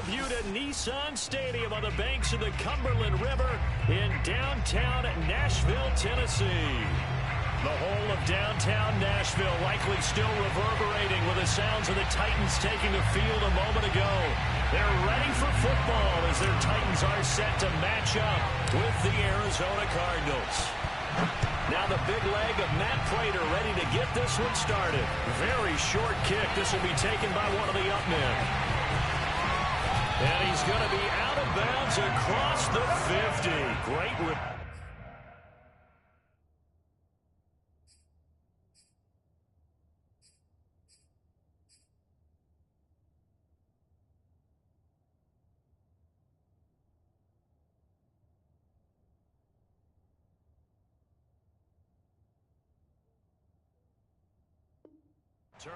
view to Nissan Stadium on the banks of the Cumberland River in downtown Nashville, Tennessee. The whole of downtown Nashville likely still reverberating with the sounds of the Titans taking the field a moment ago. They're ready for football as their Titans are set to match up with the Arizona Cardinals. Now the big leg of Matt Prater ready to get this one started. Very short kick. This will be taken by one of the up men. And he's going to be out of bounds across the 50. Great rip. Turn.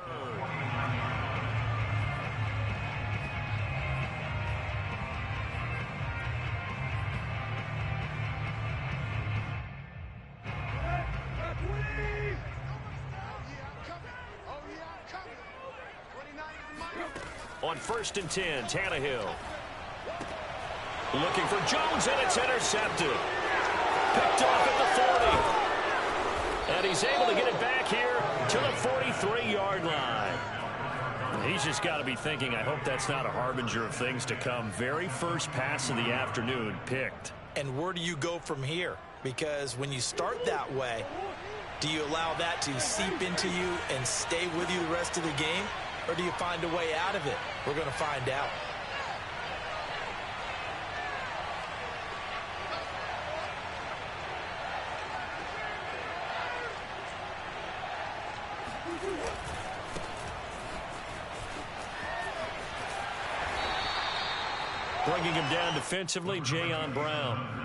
On 1st and 10, Tannehill. Looking for Jones, and it's intercepted. Picked off at the 40. And he's able to get it back here to the 43-yard line. He's just got to be thinking, I hope that's not a harbinger of things to come. Very first pass of the afternoon picked. And where do you go from here? Because when you start that way, do you allow that to seep into you and stay with you the rest of the game? Or do you find a way out of it? We're going to find out. Bringing him down defensively, Jayon Brown.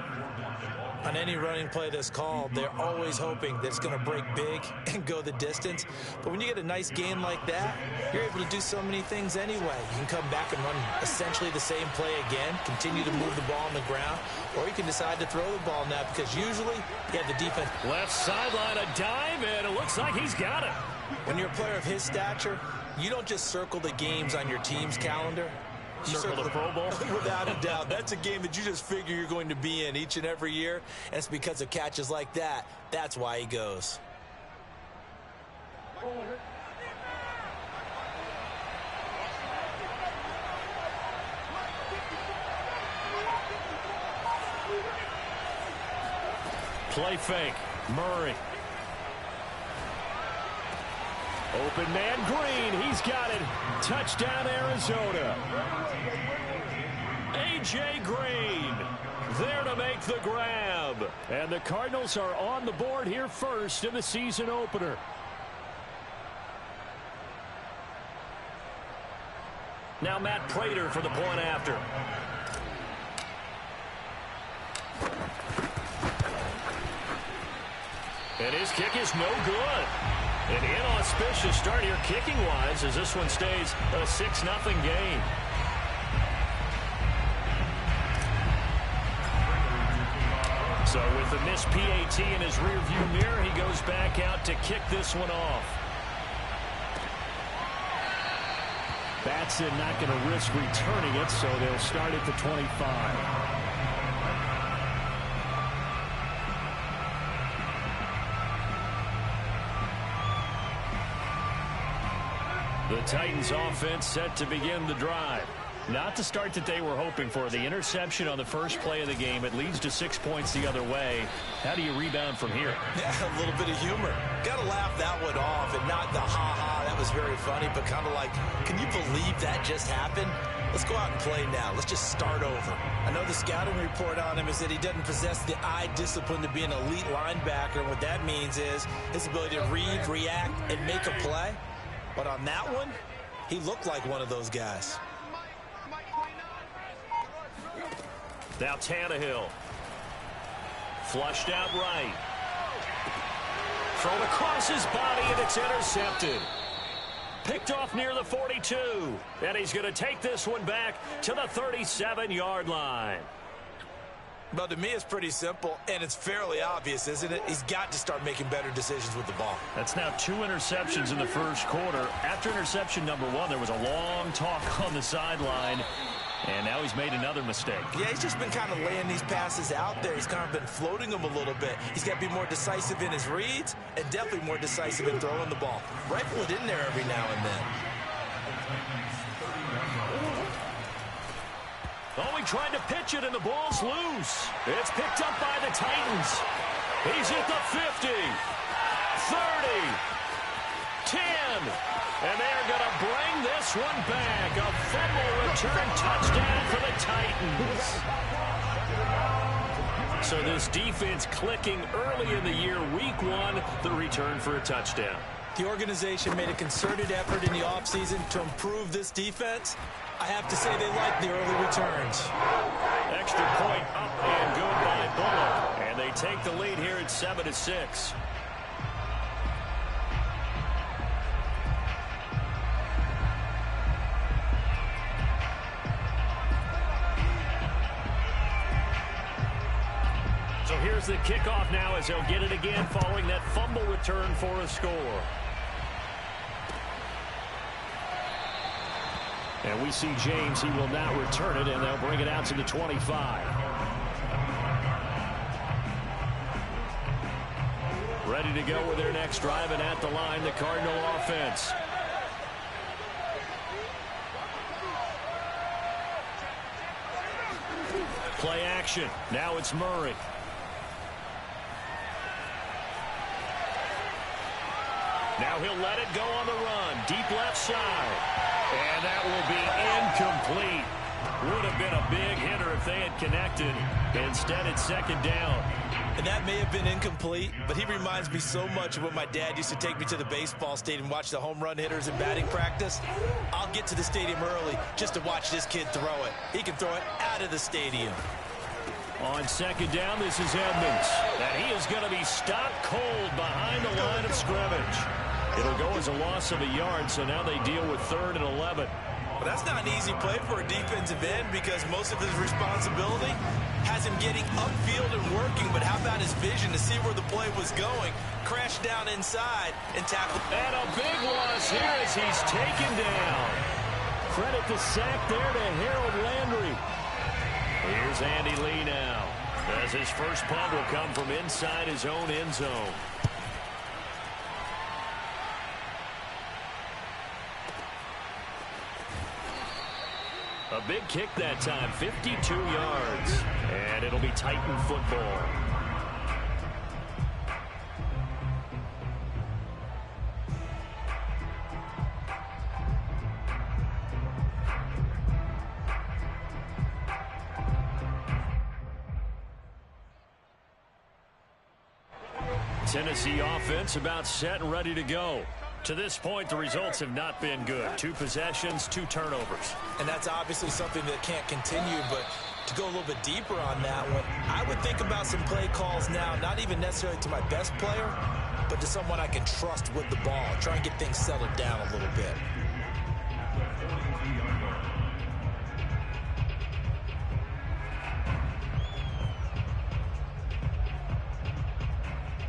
On any running play that's called, they're always hoping that it's going to break big and go the distance. But when you get a nice game like that, you're able to do so many things anyway. You can come back and run essentially the same play again, continue to move the ball on the ground, or you can decide to throw the ball now because usually you have the defense. Left sideline, a dive, and it looks like he's got it. When you're a player of his stature, you don't just circle the games on your team's calendar. Circle the Pro Bowl? Without a doubt. That's a game that you just figure you're going to be in each and every year. And it's because of catches like that. That's why he goes. Play fake. Murray. Open man Green, he's got it. Touchdown Arizona. A.J. Green there to make the grab. And the Cardinals are on the board here first in the season opener. Now Matt Prater for the point after. And his kick is no good. An inauspicious start here kicking-wise as this one stays a 6-0 game. So with the missed PAT in his rearview mirror, he goes back out to kick this one off. Batson not going to risk returning it, so they'll start at the 25. The Titans offense set to begin the drive. Not the start that they were hoping for. The interception on the first play of the game. It leads to 6 points the other way. How do you rebound from here? Yeah, a little bit of humor. Got to laugh that one off and not the ha-ha. That was very funny, but kind of like, can you believe that just happened? Let's go out and play now. Let's just start over. I know the scouting report on him is that he doesn't possess the eye discipline to be an elite linebacker. And what that means is his ability to read, react, and make a play. But on that one, he looked like one of those guys. Now Tannehill. Flushed out right. Thrown across his body, and it's intercepted. Picked off near the 42. And he's going to take this one back to the 37-yard line. Well, to me, it's pretty simple, and it's fairly obvious, isn't it? He's got to start making better decisions with the ball. That's now 2 interceptions in the first quarter. After interception number 1, there was a long talk on the sideline. And now he's made another mistake. Yeah, he's just been kind of laying these passes out there. He's kind of been floating them a little bit. He's got to be more decisive in his reads and definitely more decisive in throwing the ball. Rifle it in there every now and then. Oh, he tried to pitch it, and the ball's loose. It's picked up by the Titans. He's at the 50, 30, 10. And they're going to bring this one back. A fumble return touchdown for the Titans. So this defense clicking early in the year, week 1, the return for a touchdown. The organization made a concerted effort in the offseason to improve this defense. I have to say they like the early returns. Extra point up and good by Bullock. And they take the lead here at 7-6. So here's the kickoff now as they'll get it again following that fumble return for a score. And we see James. He will now return it, and they'll bring it out to the 25. Ready to go with their next drive, and at the line, the Cardinal offense. Play action. Now it's Murray. Now he'll let it go on the run. Deep left side. And that will be incomplete. Would have been a big hitter if they had connected. Instead, it's second down. And that may have been incomplete, but he reminds me so much of when my dad used to take me to the baseball stadium and watch the home run hitters in batting practice. I'll get to the stadium early just to watch this kid throw it. He can throw it out of the stadium. On second down, this is Edmonds. And he is going to be stopped cold behind the line of scrimmage. It'll go as a loss of a yard, so now they deal with 3rd and 11. Well, that's not an easy play for a defensive end because most of his responsibility has him getting upfield and working, but how about his vision to see where the play was going, crash down inside, and tackle. And a big loss here as he's taken down. Credit the sack there to Harold Landry. Here's Andy Lee now, as his first punt will come from inside his own end zone. A big kick that time, 52 yards. And it'll be Titan football. Tennessee offense about set and ready to go. To this point, the results have not been good. 2 possessions, 2 turnovers. And that's obviously something that can't continue, but to go a little bit deeper on that one, I would think about some play calls now, not even necessarily to my best player, but to someone I can trust with the ball. Try and get things settled down a little bit.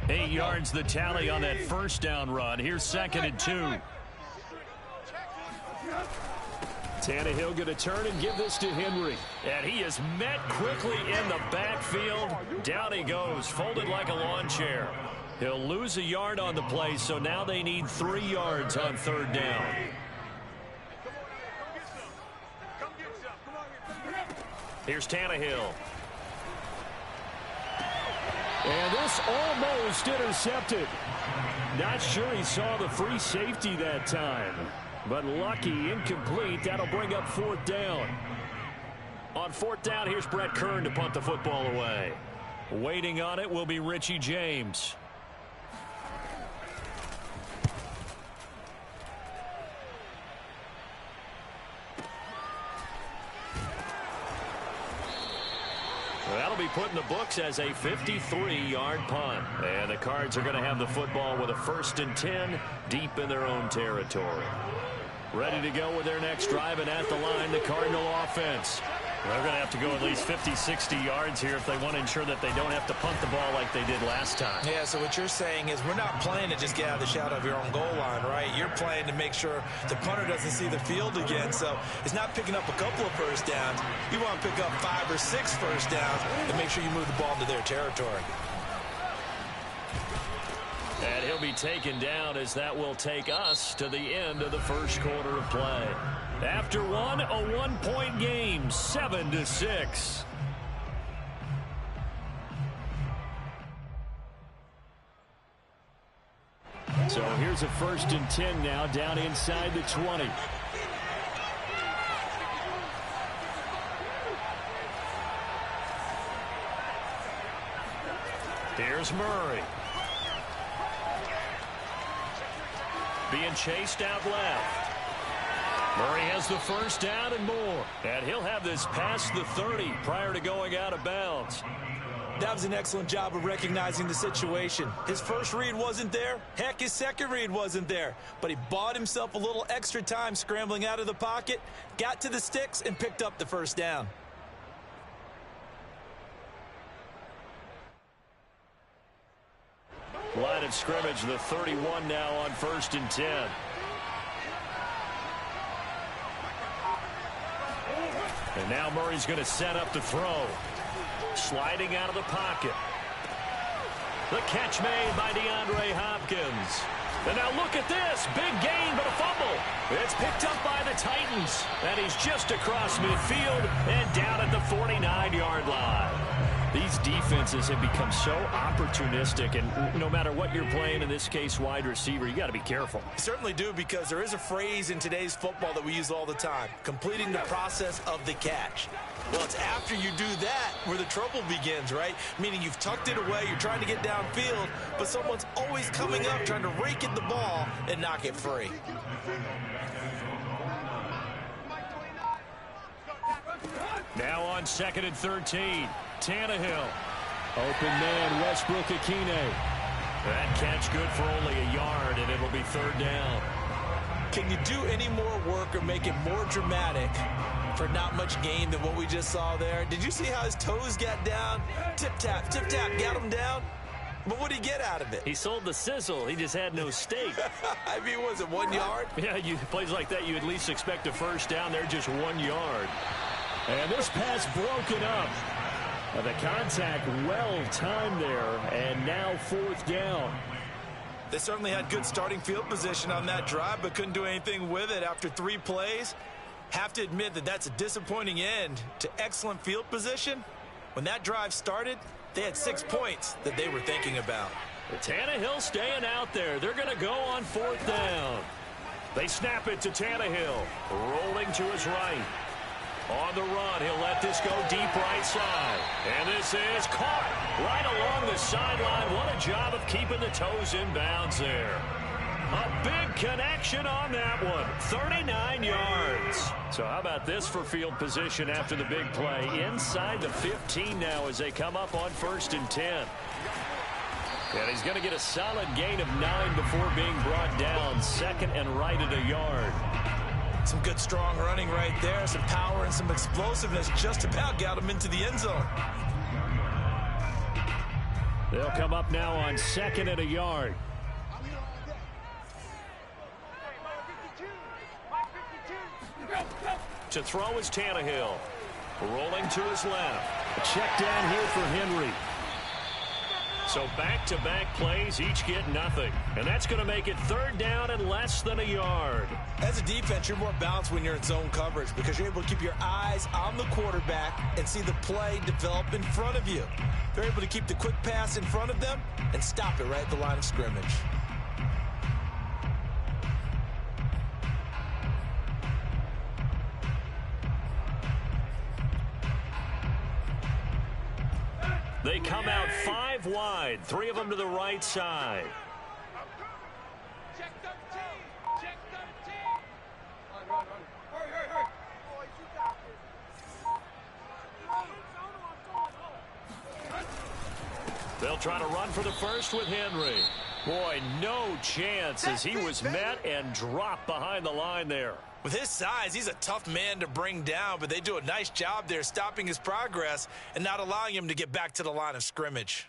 Eight yards the tally on that first down run. Here's 2nd and 2. Tannehill going to turn and give this to Henry. And he is met quickly in the backfield. Down he goes, folded like a lawn chair. He'll lose a yard on the play, so now they need 3 yards on 3rd down. Here's Tannehill. And this almost intercepted. Not sure he saw the free safety that time. But lucky, incomplete. That'll bring up 4th down. On 4th down, here's Brett Kern to punt the football away. Waiting on it will be Richie James. That'll be put in the books as a 53-yard punt. And the Cards are going to have the football with a 1st and 10 deep in their own territory. Ready to go with their next drive, and at the line, the Cardinal offense. They're going to have to go at least 50, 60 yards here if they want to ensure that they don't have to punt the ball like they did last time. Yeah, so what you're saying is we're not playing to just get out of the shadow of your own goal line, right? You're playing to make sure the punter doesn't see the field again. So it's not picking up a couple of first downs. You want to pick up 5 or 6 first downs and make sure you move the ball into their territory. And he'll be taken down as that will take us to the end of the first quarter of play. After one, a 1-point game, 7-6. So here's a 1st and 10 now down inside the 20. Here's Murray. Being chased out left. Murray has the first down and more. And he'll have this past the 30 prior to going out of bounds. That was an excellent job of recognizing the situation. His first read wasn't there. Heck, his second read wasn't there. But he bought himself a little extra time scrambling out of the pocket, got to the sticks, and picked up the first down. Line of scrimmage, the 31 now on 1st and 10. And now Murray's going to set up to throw. Sliding out of the pocket. The catch made by DeAndre Hopkins. And now look at this. Big gain, but a fumble. It's picked up by the Titans. And he's just across midfield and down at the 49-yard line. These defenses have become so opportunistic, and no matter what you're playing, in this case wide receiver, you got to be careful. You certainly do, because there is a phrase in today's football that we use all the time, completing the process of the catch. Well, it's after you do that where the trouble begins, right? Meaning you've tucked it away, you're trying to get downfield, but someone's always coming up trying to rake at the ball and knock it free. Now on 2nd and 13. Tannehill. Open man, Westbrook-Ikhine. That catch good for only a yard, and it'll be 3rd down. Can you do any more work or make it more dramatic for not much gain than what we just saw there? Did you see how his toes got down? Tip-tap, got him down. But what did he get out of it? He sold the sizzle. He just had no steak. I mean, was it 1 yard? Yeah, plays like that, you at least expect a first down. They're just 1 yard. And this pass broken up. The contact well timed there, and now 4th down. They certainly had good starting field position on that drive, but couldn't do anything with it after 3 plays. Have to admit that that's a disappointing end to excellent field position. When that drive started, they had 6 points that they were thinking about. Tannehill staying out there. They're going to go on 4th down. They snap it to Tannehill, rolling to his right. On the run, he'll let this go deep right side. And this is caught right along the sideline. What a job of keeping the toes in bounds there. A big connection on that one. 39 yards. So how about this for field position after the big play? Inside the 15 now as they come up on 1st and 10. And he's going to get a solid gain of 9 before being brought down. 2nd and right at a yard. Some good strong running right there. Some power and some explosiveness just about got him into the end zone. They'll come up now on 2nd and a yard. To throw is Tannehill. Rolling to his left. A check down here for Henry. So back-to-back plays, each get nothing. And that's going to make it 3rd down and less than a yard. As a defense, you're more balanced when you're in zone coverage because you're able to keep your eyes on the quarterback and see the play develop in front of you. They're able to keep the quick pass in front of them and stop it right at the line of scrimmage. They come out 5 wide, 3 of them to the right side. Check 13. Check 13. Run. Hurry. Boys, you got this. They'll try to run for the first with Henry. Boy, no chance as he was met and dropped behind the line there. With his size, he's a tough man to bring down, but they do a nice job there stopping his progress and not allowing him to get back to the line of scrimmage.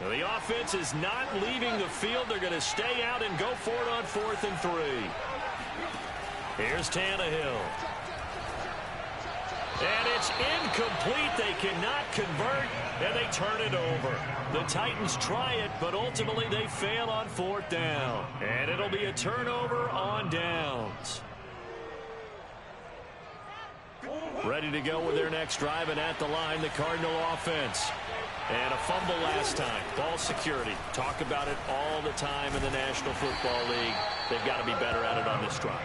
Well, the offense is not leaving the field. They're going to stay out and go for it on 4th and 3. Here's Tannehill. And it's incomplete. They cannot convert, and they turn it over. The Titans try it, but ultimately they fail on 4th down. And it'll be a turnover on downs. Ready to go with their next drive, and at the line, the Cardinal offense. And a fumble last time. Ball security. Talk about it all the time in the National Football League. They've got to be better at it on this drive.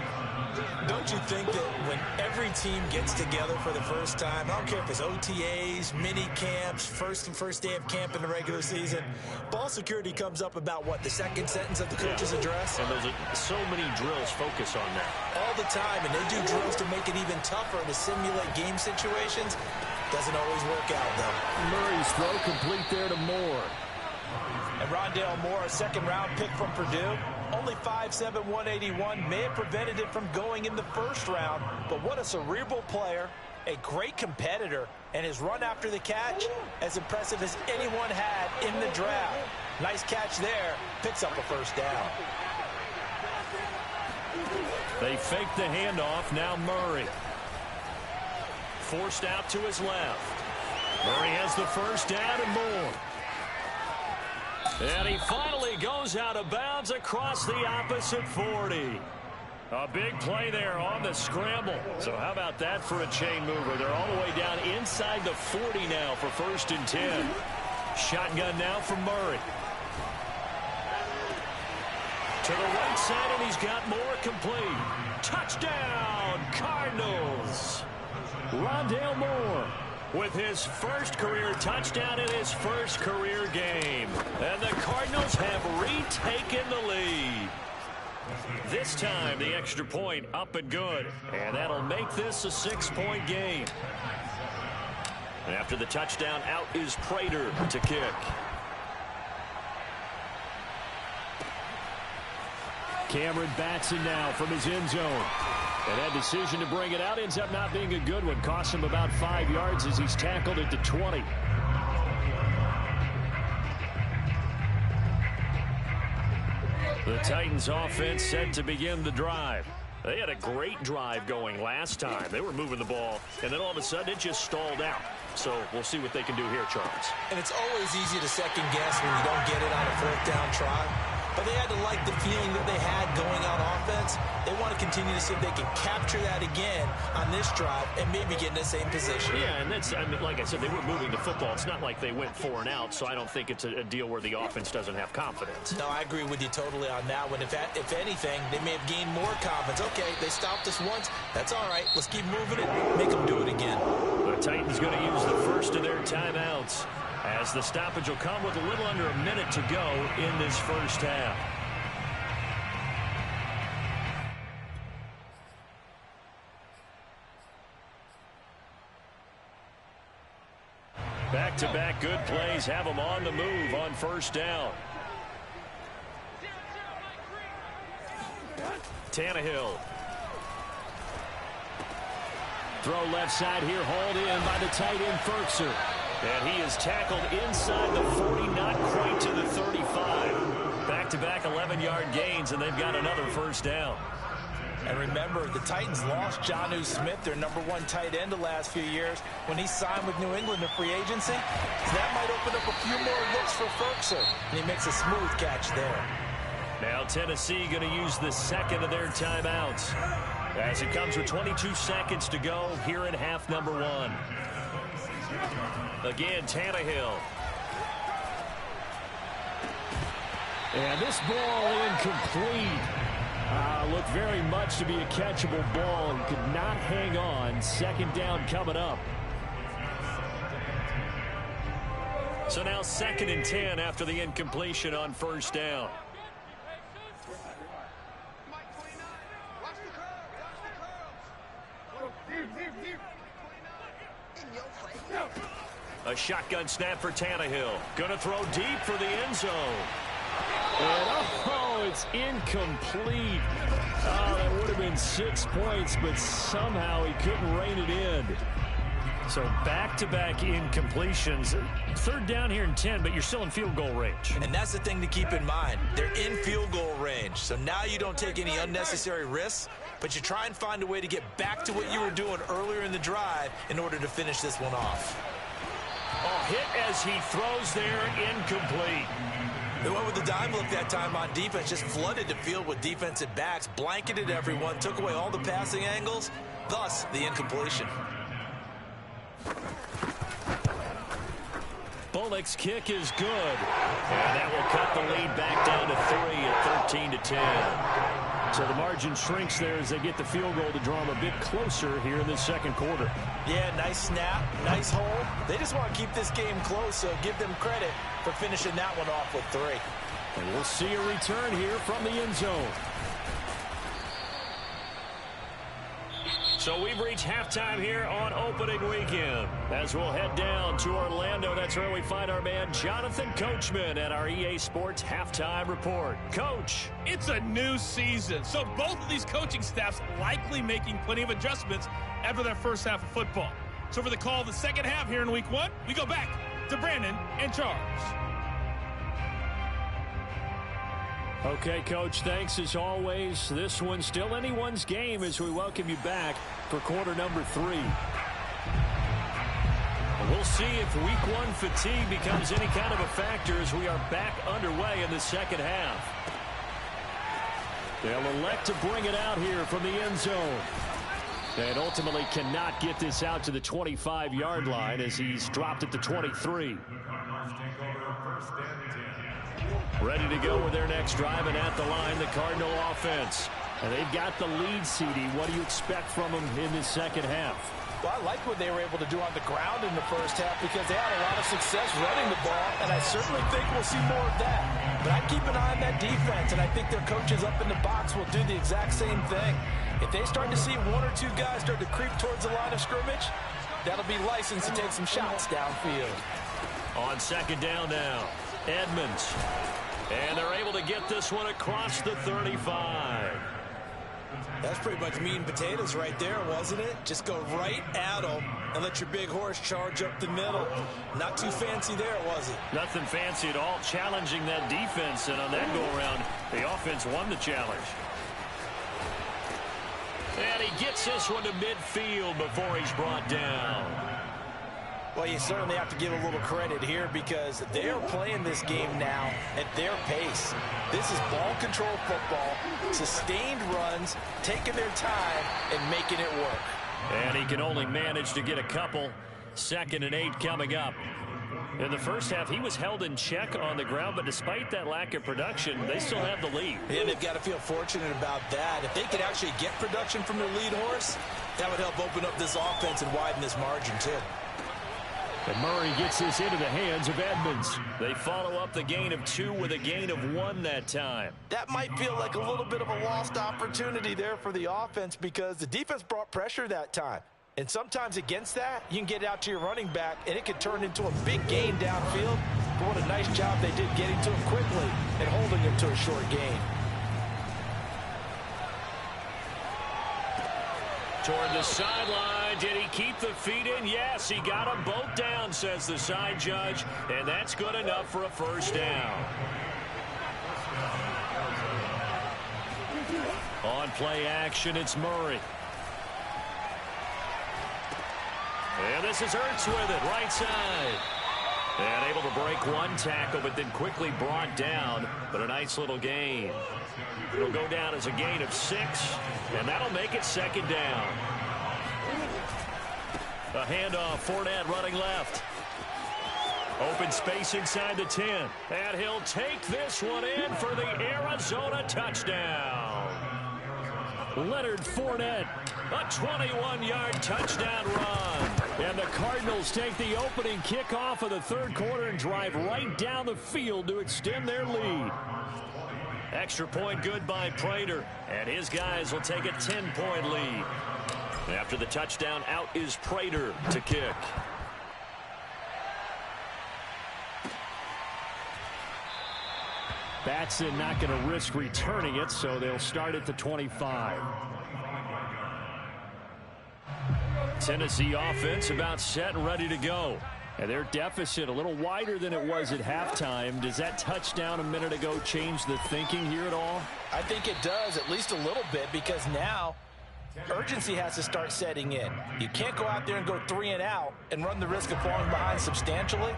Don't you think that when every team gets together for the first time, I don't care if it's OTAs, mini camps, first day of camp in the regular season, ball security comes up about what, the second sentence of the coach's address? And there's so many drills focus on that. All the time, and they do drills to make it even tougher to simulate game situations. Doesn't always work out, though. Murray's throw complete there to Moore. And Rondale Moore, a second-round pick from Purdue. Only 5'7", 181. May have prevented it from going in the first round. But what a cerebral player, a great competitor, and his run after the catch as impressive as anyone had in the draft. Nice catch there. Picks up a first down. They fake the handoff. Now Murray. Forced out to his left. Murray has the first down and more. And he finally goes out of bounds across the opposite 40. A big play there on the scramble. So how about that for a chain mover? They're all the way down inside the 40 now for 1st and 10. Shotgun now from Murray. To the right side, and he's got more complete. Touchdown, Cardinals. Rondale Moore with his first career touchdown in his first career game. And the Cardinals have retaken the lead. This time, the extra point up and good. And that'll make this a 6-point game. And after the touchdown, out is Prater to kick. Cameron Batson now from his end zone. And that decision to bring it out ends up not being a good one. Costs him about 5 yards as he's tackled at the 20. The Titans offense set to begin the drive. They had a great drive going last time. They were moving the ball, and then all of a sudden it just stalled out. So we'll see what they can do here, Charles. And it's always easy to second guess when you don't get it on a 4th down try. But they had to like the feeling that they had going on offense. They want to continue to see if they can capture that again on this drive and maybe get in the same position. Yeah, and that's, I mean, like I said, they were moving the football. It's not like they went 4 and out, so I don't think it's a deal where the offense doesn't have confidence. No, I agree with you totally on that one. If anything, they may have gained more confidence. Okay, they stopped us once. That's all right. Let's keep moving it. Make them do it again. The Titans going to use the first of their timeouts as the stoppage will come with a little under a minute to go in this first half. Back-to-back good plays have them on the move on 1st down. Tannehill. Throw left side here, hauled in by the tight end, Firkser. And he is tackled inside the 40, not quite to the 35. Back-to-back 11-yard gains, and they've got another first down. And remember, the Titans lost Jonnu Smith, their #1 tight end the last few years, when he signed with New England in free agency. So that might open up a few more looks for Firkser, and he makes a smooth catch there. Now Tennessee going to use the second of their timeouts as it comes with 22 seconds to go here in half number 1. Again, Tannehill. And this ball incomplete. Looked very much to be a catchable ball and could not hang on. 2nd down coming up. So now 2nd and 10 after the incompletion on 1st down. In your face. A shotgun snap for Tannehill. Going to throw deep for the end zone. And, it's incomplete. Oh, that would have been 6 points, but somehow he couldn't rein it in. So back-to-back incompletions. Third down here and 10, but you're still in field goal range. And that's the thing to keep in mind. They're in field goal range. So now you don't take any unnecessary risks, but you try and find a way to get back to what you were doing earlier in the drive in order to finish this one off. Oh, hit as he throws there, incomplete. They went with the dime look that time on defense, just flooded the field with defensive backs, blanketed everyone, took away all the passing angles, thus the incompletion. Bullock's kick is good. And that will cut the lead back down to 3 at 13-10. So the margin shrinks there as they get the field goal to draw them a bit closer here in the second quarter. Yeah, nice snap, nice hole. They just want to keep this game close, so give them credit for finishing that one off with 3. And we'll see a return here from the end zone. So we've reached halftime here on opening weekend. As we'll head down to Orlando, that's where we find our man Jonathan Coachman at our EA Sports Halftime Report. Coach. It's a new season, so both of these coaching staffs likely making plenty of adjustments after their first half of football. So for the call of the second half here in week 1, we go back to Brandon and Charles. Okay, Coach, thanks as always. This one's still anyone's game as we welcome you back for quarter number 3. And we'll see if week 1 fatigue becomes any kind of a factor as we are back underway in the second half. They'll elect to bring it out here from the end zone. And ultimately cannot get this out to the 25-yard line as he's dropped at the 23. Ready to go with their next drive, and at the line, the Cardinal offense. And they've got the lead, CD. What do you expect from them in this second half? Well, I like what they were able to do on the ground in the first half because they had a lot of success running the ball, and I certainly think we'll see more of that. But I keep an eye on that defense, and I think their coaches up in the box will do the exact same thing. If they start to see 1 or 2 guys start to creep towards the line of scrimmage, that'll be licensed to take some shots downfield. On second down now, Edmonds. And they're able to get this one across the 35. That's pretty much meat and potatoes right there, wasn't it? Just go right at them and let your big horse charge up the middle. Not too fancy there, was it? Nothing fancy at all, challenging that defense. And on that go-around, the offense won the challenge. And he gets this one to midfield before he's brought down. Well, you certainly have to give a little credit here because they're playing this game now at their pace. This is ball control football, sustained runs, taking their time, and making it work. And he can only manage to get a couple. 2nd and 8 coming up. In the first half, he was held in check on the ground, but despite that lack of production, they still have the lead. Yeah, they've got to feel fortunate about that. If they could actually get production from their lead horse, that would help open up this offense and widen this margin, too. And Murray gets this into the hands of Edmonds. They follow up the gain of 2 with a gain of 1 that time. That might feel like a little bit of a lost opportunity there for the offense because the defense brought pressure that time. And sometimes against that, you can get out to your running back, and it could turn into a big gain downfield. But what a nice job they did getting to him quickly and holding him to a short gain. Toward the sideline. Did he keep the feet in? Yes, he got them both down, says the side judge. And that's good enough for a first down. On play action, it's Murray. And this is Ertz with it, right side. And able to break 1 tackle, but then quickly brought down. But a nice little gain. It'll go down as a gain of 6, and that'll make it 2nd down. A handoff, Fournette running left. Open space inside the 10. And he'll take this one in for the Arizona touchdown. Leonard Fournette, a 21-yard touchdown run. And the Cardinals take the opening kickoff of the third quarter and drive right down the field to extend their lead. Extra point good by Prater, and his guys will take a 10-point lead. After the touchdown, out is Prater to kick. Batson not going to risk returning it, so they'll start at the 25. Tennessee offense about set and ready to go. And their deficit a little wider than it was at halftime. Does that touchdown a minute ago change the thinking here at all? I think it does, at least a little bit, because now urgency has to start setting in. You can't go out there and go 3 and out and run the risk of falling behind substantially,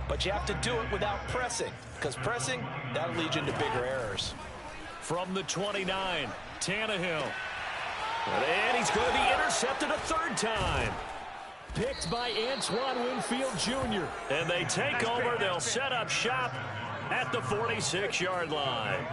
but you have to do it without pressing, because pressing, that'll lead you into bigger errors. From the 29, Tannehill. And he's going to be intercepted a third time. Picked by Antoine Winfield Jr. And they take over. They'll set up shop at the 46-yard line.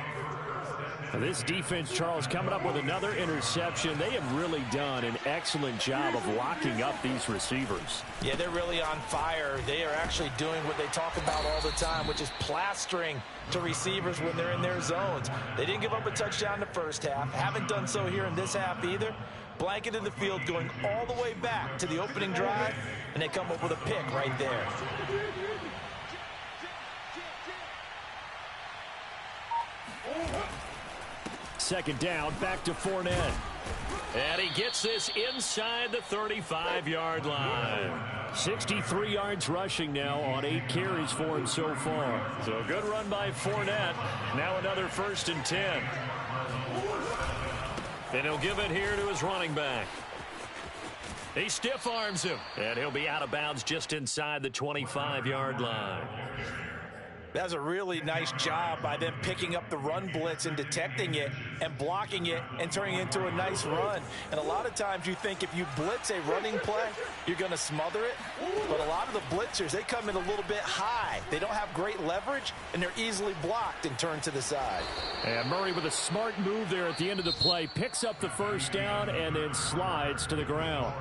This defense, Charles, coming up with another interception. They have really done an excellent job of locking up these receivers. Yeah, they're really on fire. They are actually doing what they talk about all the time, which is plastering to receivers when they're in their zones. They didn't give up a touchdown in the first half. Haven't done so here in this half either. Blanketed the field going all the way back to the opening drive, and they come up with a pick right there. Second down, back to Fournette. And he gets this inside the 35-yard line. 63 yards rushing now on 8 carries for him so far. So a good run by Fournette. Now another 1st and 10. And he'll give it here to his running back. He stiff arms him. And he'll be out of bounds just inside the 25-yard line. That's a really nice job by them picking up the run blitz and detecting it and blocking it and turning it into a nice run. And a lot of times you think if you blitz a running play, you're going to smother it. But a lot of the blitzers, they come in a little bit high. They don't have great leverage, and they're easily blocked and turned to the side. And Murray with a smart move there at the end of the play. Picks up the first down and then slides to the ground.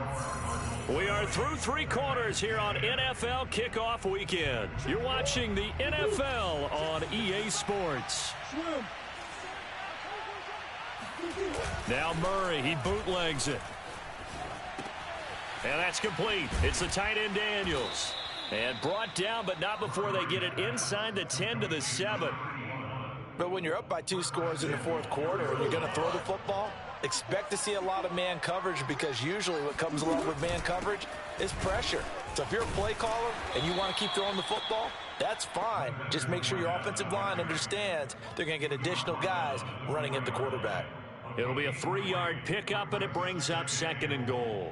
We are through 3 quarters here on NFL Kickoff Weekend. You're watching the NFL on EA Sports. Now Murray, he bootlegs it. And that's complete. It's the tight end Daniels. And brought down, but not before they get it inside the 10 to the 7. But when you're up by 2 scores in the 4th quarter and you're going to throw the football, expect to see a lot of man coverage, because usually what comes along with man coverage is pressure. So if you're a play caller and you want to keep throwing the football, that's fine. Just make sure your offensive line understands they're going to get additional guys running at the quarterback. It'll be a 3-yard pickup, and it brings up 2nd and goal.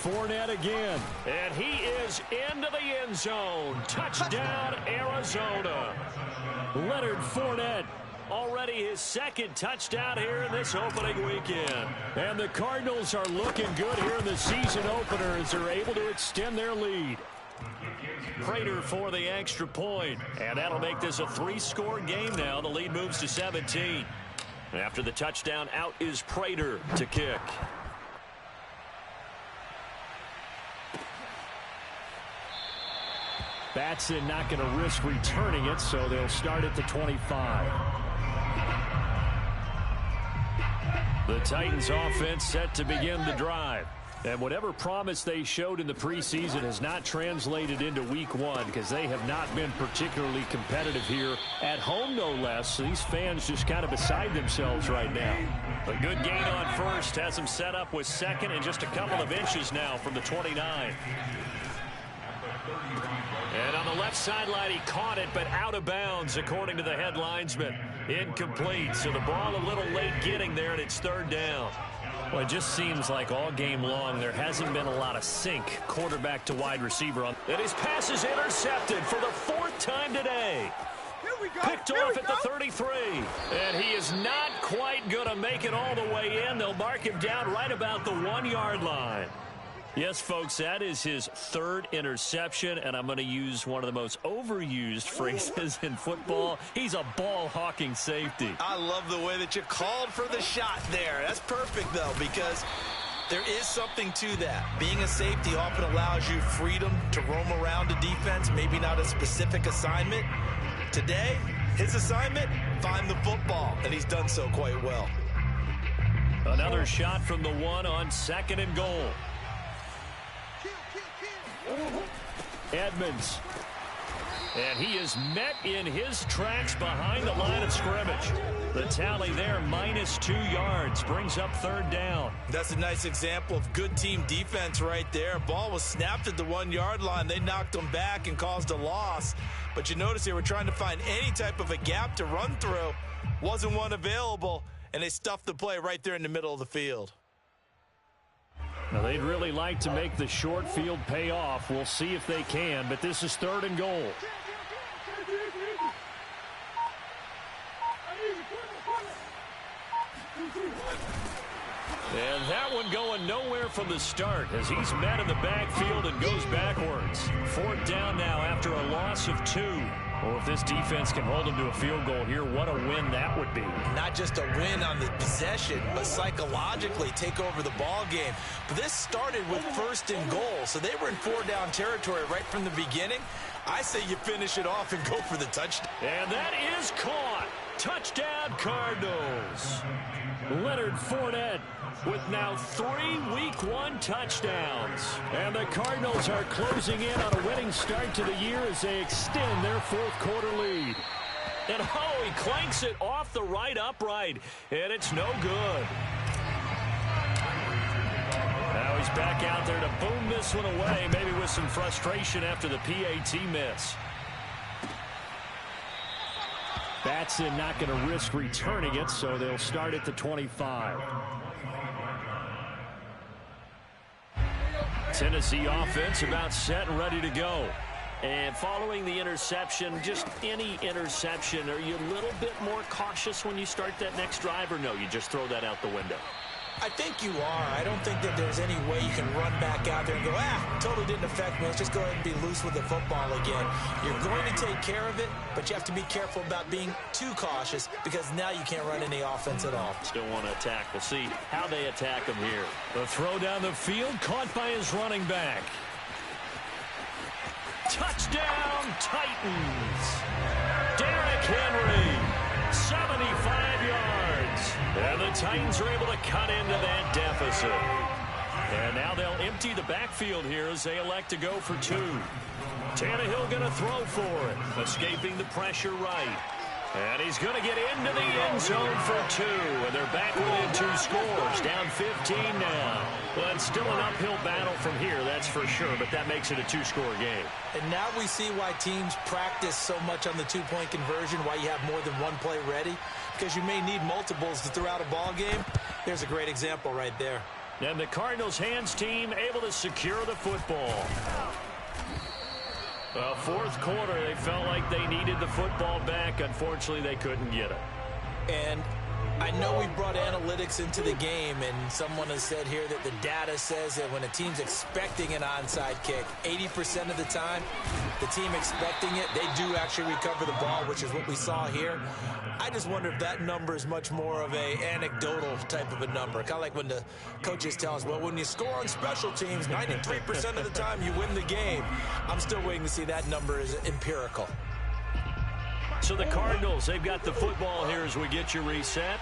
Fournette again, and he is into the end zone. Touchdown, Arizona. Leonard Fournette, already his 2nd touchdown here in this opening weekend. And the Cardinals are looking good here in the season opener as they're able to extend their lead. Prater for the extra point, and that'll make this a 3-score game now. The lead moves to 17. After the touchdown, out is Prater to kick. Batson not going to risk returning it, so they'll start at the 25. The Titans offense set to begin the drive. And whatever promise they showed in the preseason has not translated into week 1, because they have not been particularly competitive here at home, no less. So these fans just kind of beside themselves right now. A good gain on first has them set up with 2nd and just a couple of inches now from the 29. And on the left sideline, he caught it, but out of bounds, according to the head linesman. Incomplete, so the ball a little late getting there, and it's 3rd down. Well, it just seems like all game long there hasn't been a lot of sync quarterback to wide receiver on. And his pass is intercepted for the 4th time today. Picked off at the 33. And he is not quite going to make it all the way in. They'll mark him down right about the 1-yard line. Yes, folks, that is his 3rd interception, and I'm going to use one of the most overused phrases in football. He's a ball-hawking safety. I love the way that you called for the shot there. That's perfect, though, because there is something to that. Being a safety often allows you freedom to roam around a defense, maybe not a specific assignment. Today, his assignment, find the football, and he's done so quite well. Another shot from the 1 on 2nd and goal. Edmonds. And he is met in his tracks behind the line of scrimmage. The tally there, -2 yards, brings up 3rd down. That's a nice example of good team defense right there. Ball was snapped at the 1-yard line. They knocked him back and caused a loss. But you notice they were trying to find any type of a gap to run through. Wasn't one available, and they stuffed the play right there in the middle of the field. Now, they'd really like to make the short field pay off. We'll see if they can, but this is 3rd and goal. And that one going nowhere from the start as he's met in the backfield and goes backwards. 4th down now after a loss of 2. Well, if this defense can hold them to a field goal here, what a win that would be. Not just a win on the possession, but psychologically take over the ball game. But this started with 1st and goal, so they were in 4-down territory right from the beginning. I say you finish it off and go for the touchdown. And that is caught. Touchdown, Cardinals. Leonard Fournette with now 3 Week 1 touchdowns. And the Cardinals are closing in on a winning start to the year as they extend their 4th quarter lead. And oh, he clanks it off the right upright, and it's no good. Now he's back out there to boom this one away, maybe with some frustration after the PAT miss. Batson not going to risk returning it, so they'll start at the 25. Tennessee offense about set and ready to go. And following the interception, just any interception, are you a little bit more cautious when you start that next drive, or no, you just throw that out the window? I think you are. I don't think that there's any way you can run back out there and go, totally didn't affect me. Let's just go ahead and be loose with the football again. You're going to take care of it, but you have to be careful about being too cautious because now you can't run any offense at all. Still want to attack. We'll see how they attack him here. The throw down the field caught by his running back. Touchdown, Titans. Derrick Henry, 75 yards. And the Titans are able to cut into that deficit. And now they'll empty the backfield here as they elect to go for 2. Tannehill going to throw for it, escaping the pressure right. And he's going to get into the end zone for 2. And they're back within 2 scores, down 15 now. But still an uphill battle from here, that's for sure. But that makes it a 2-score game. And now we see why teams practice so much on the 2-point conversion, why you have more than one play ready. Because you may need multiples to throw out a ball game. There's a great example right there. And the Cardinals hands team able to secure the football. Well, 4th quarter, they felt like they needed the football back. Unfortunately, they couldn't get it. And I know we brought analytics into the game, and someone has said here that the data says that when a team's expecting an onside kick, 80% of the time, the team expecting it, they do actually recover the ball, which is what we saw here. I just wonder if that number is much more of a anecdotal type of a number. Kind of like when the coaches tell us, well, when you score on special teams, 93% of the time you win the game. I'm still waiting to see that number is empirical. So the Cardinals, they've got the football here as we get you reset.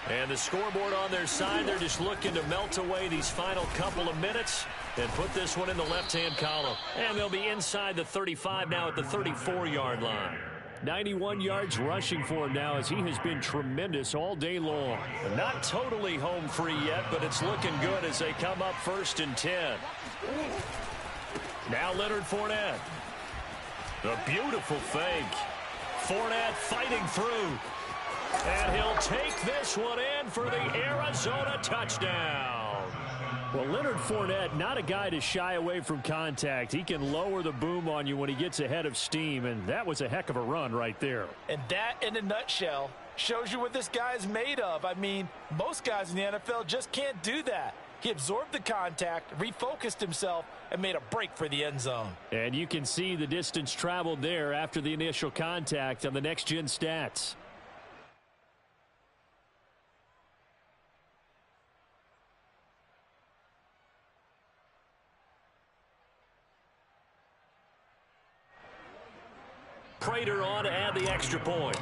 And the scoreboard on their side, they're just looking to melt away these final couple of minutes and put this one in the left-hand column. And they'll be inside the 35 now at the 34-yard line. 91 yards rushing for him now as he has been tremendous all day long. Not totally home free yet, but it's looking good as they come up 1st and 10. Now Leonard Fournette. A beautiful fake. Fournette fighting through. And he'll take this one in for the Arizona touchdown. Well, Leonard Fournette, not a guy to shy away from contact. He can lower the boom on you when he gets ahead of steam, and that was a heck of a run right there. And that, in a nutshell, shows you what this guy is made of. I mean, most guys in the NFL just can't do that. He absorbed the contact, refocused himself, and made a break for the end zone. And you can see the distance traveled there after the initial contact on the next-gen stats. Prater on to add the extra point.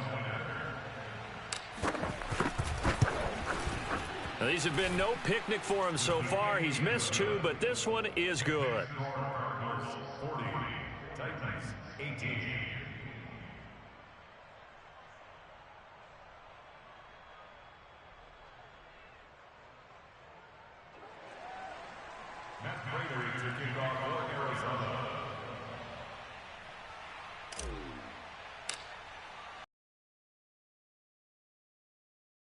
These have been no picnic for him so far. He's missed 2, but this one is good. 40, Titans 18. Matt Prater to kick off for Arizona.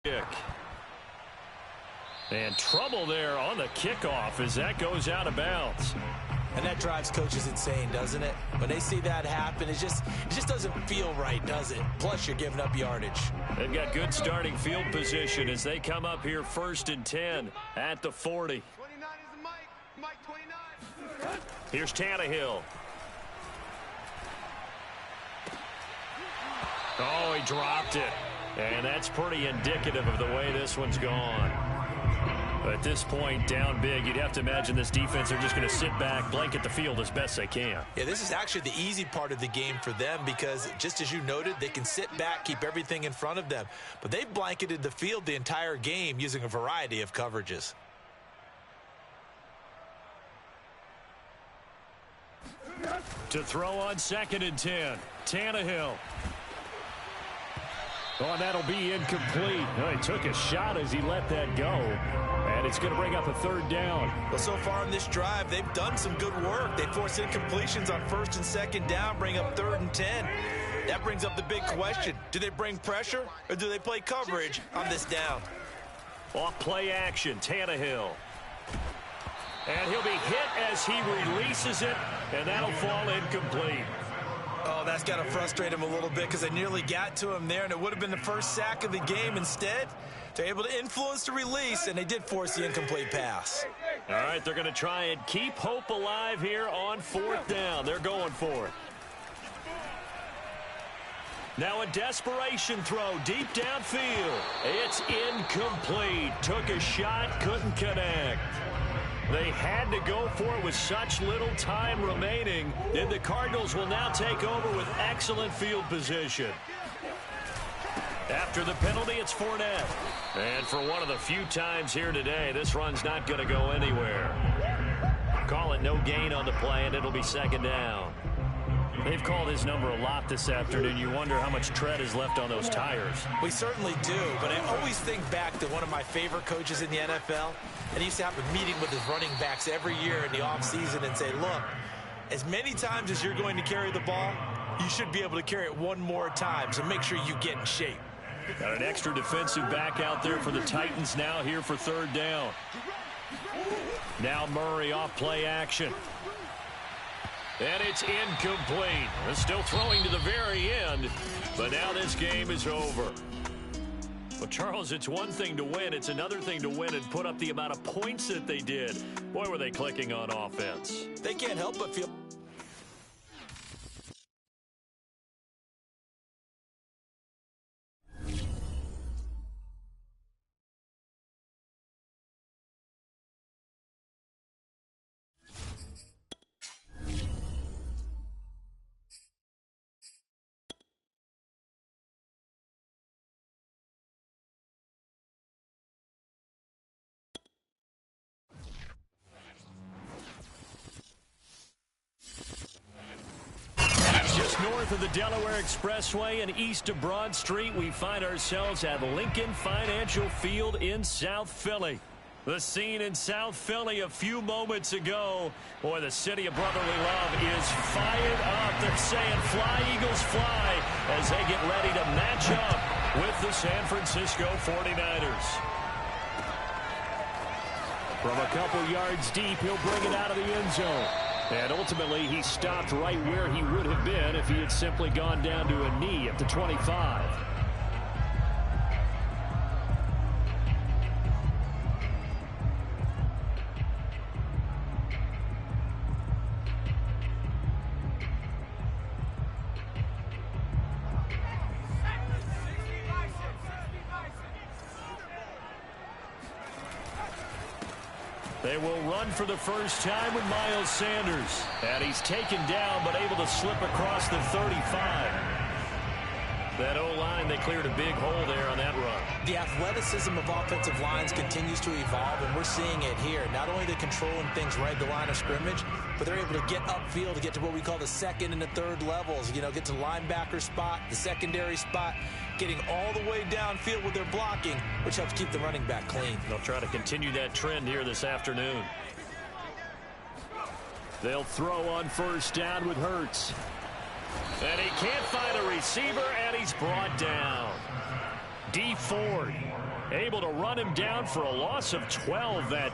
Kick. And trouble there on the kickoff as that goes out of bounds. And that drives coaches insane, doesn't it? When they see that happen, it just doesn't feel right, does it? Plus, you're giving up yardage. They've got good starting field position as they come up here 1st and 10 at the 40. 29 is the Mike. Mike 29. Here's Tannehill. Oh, he dropped it. And that's pretty indicative of the way this one's gone. But at this point, down big, you'd have to imagine this defense are just going to sit back, blanket the field as best they can. Yeah, this is actually the easy part of the game for them because, just as you noted, they can sit back, keep everything in front of them. But they've blanketed the field the entire game using a variety of coverages. To throw on 2nd and 10, Tannehill. Oh, and that'll be incomplete. Oh, he took a shot as he let that go. And it's going to bring up a 3rd down. Well, so far in this drive, they've done some good work. They forced incompletions on 1st and 2nd down, bring up 3rd and 10. That brings up the big question. Do they bring pressure or do they play coverage on this down? Off play action, Tannehill. And he'll be hit as he releases it, and that'll fall incomplete. Oh, that's got to frustrate him a little bit because they nearly got to him there, and it would have been the first sack of the game. Instead, they're able to influence the release, and they did force the incomplete pass. All right, they're going to try and keep hope alive here on 4th down. They're going for it. Now a desperation throw deep downfield. It's incomplete. Took a shot, couldn't connect. They had to go for it with such little time remaining. Then the Cardinals will now take over with excellent field position. After the penalty, it's Fournette. And for one of the few times here today, this run's not going to go anywhere. Call it no gain on the play, and it'll be 2nd down. They've called his number a lot this afternoon. You wonder how much tread is left on those tires. We certainly do, but I always think back to one of my favorite coaches in the NFL, and he used to have a meeting with his running backs every year in the offseason and say, look, as many times as you're going to carry the ball, you should be able to carry it one more time, so make sure you get in shape. Got an extra defensive back out there for the Titans now here for 3rd down. Now Murray off play action. And it's incomplete. They're still throwing to the very end, but now this game is over. Well, Charles, it's one thing to win. It's another thing to win and put up the amount of points that they did. Boy, were they clicking on offense. They can't help but feel... North of the Delaware Expressway and east of Broad Street, we find ourselves at Lincoln Financial Field in South Philly. The scene in South Philly a few moments ago. Boy, the city of brotherly love is fired up. They're saying fly, Eagles, fly, as they get ready to match up with the San Francisco 49ers. From a couple yards deep, he'll bring it out of the end zone. And ultimately, he stopped right where he would have been if he had simply gone down to a knee at the 25. They will run for the first time with Miles Sanders. And he's taken down but able to slip across the 35. That O-line, they cleared a big hole there on that run. The athleticism of offensive lines continues to evolve, and we're seeing it here. Not only are they controlling things right at the line of scrimmage, but they're able to get upfield to get to what we call the second and the third levels. You know, get to linebacker spot, the secondary spot, getting all the way downfield with their blocking, which helps keep the running back clean. They'll try to continue that trend here this afternoon. They'll throw on first down with Hurts. And he can't find a receiver, and he's brought down. D Ford able to run him down for a loss of 12. That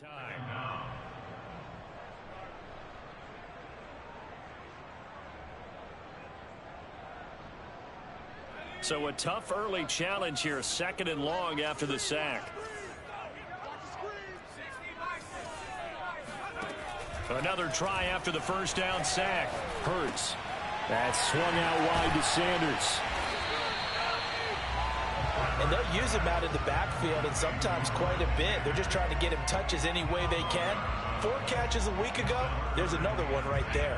time now. So a tough early challenge here, 2nd and long after the sack. Another try after the first down sack. Hurts. That's swung out wide to Sanders. And they'll use him out in the backfield, and sometimes quite a bit. They're just trying to get him touches any way they can. 4 catches a week ago. There's another one right there.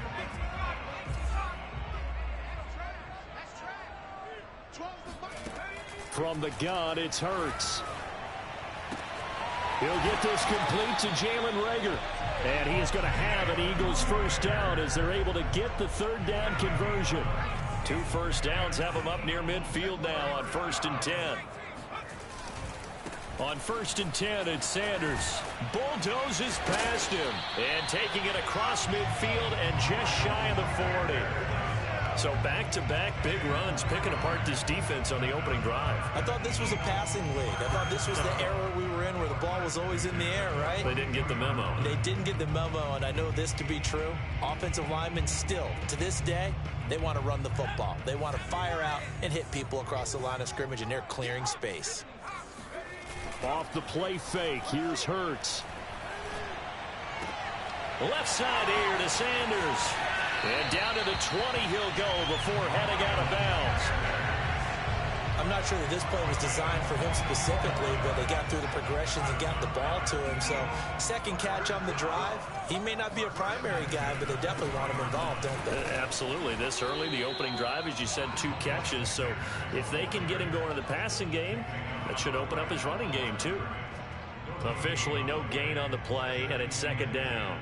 From the gun, it's Hurts. He'll get this complete to Jalen Reagor. And he is going to have an Eagles first down as they're able to get the 3rd down conversion. 2 first downs have them up near midfield now on 1st and 10. On 1st and 10, it's Sanders. Bulldozes past him. And taking it across midfield and just shy of the 40. So back-to-back big runs, picking apart this defense on the opening drive. I thought this was a passing league. I thought this was the era we were in where the ball was always in the air, right? They didn't get the memo. They didn't get the memo, and I know this to be true. Offensive linemen still, to this day, they want to run the football. They want to fire out and hit people across the line of scrimmage, and they're clearing space. Off the play fake, here's Hurts. Left side here to Sanders. And down to the 20 he'll go before heading out of bounds. I'm not sure that this play was designed for him specifically, but they got through the progressions and got the ball to him. So 2nd catch on the drive. He may not be a primary guy, but they definitely want him involved, don't they? Absolutely. This early, the opening drive, as you said, 2 catches. So if they can get him going in the passing game, that should open up his running game too. Officially no gain on the play, and it's 2nd down.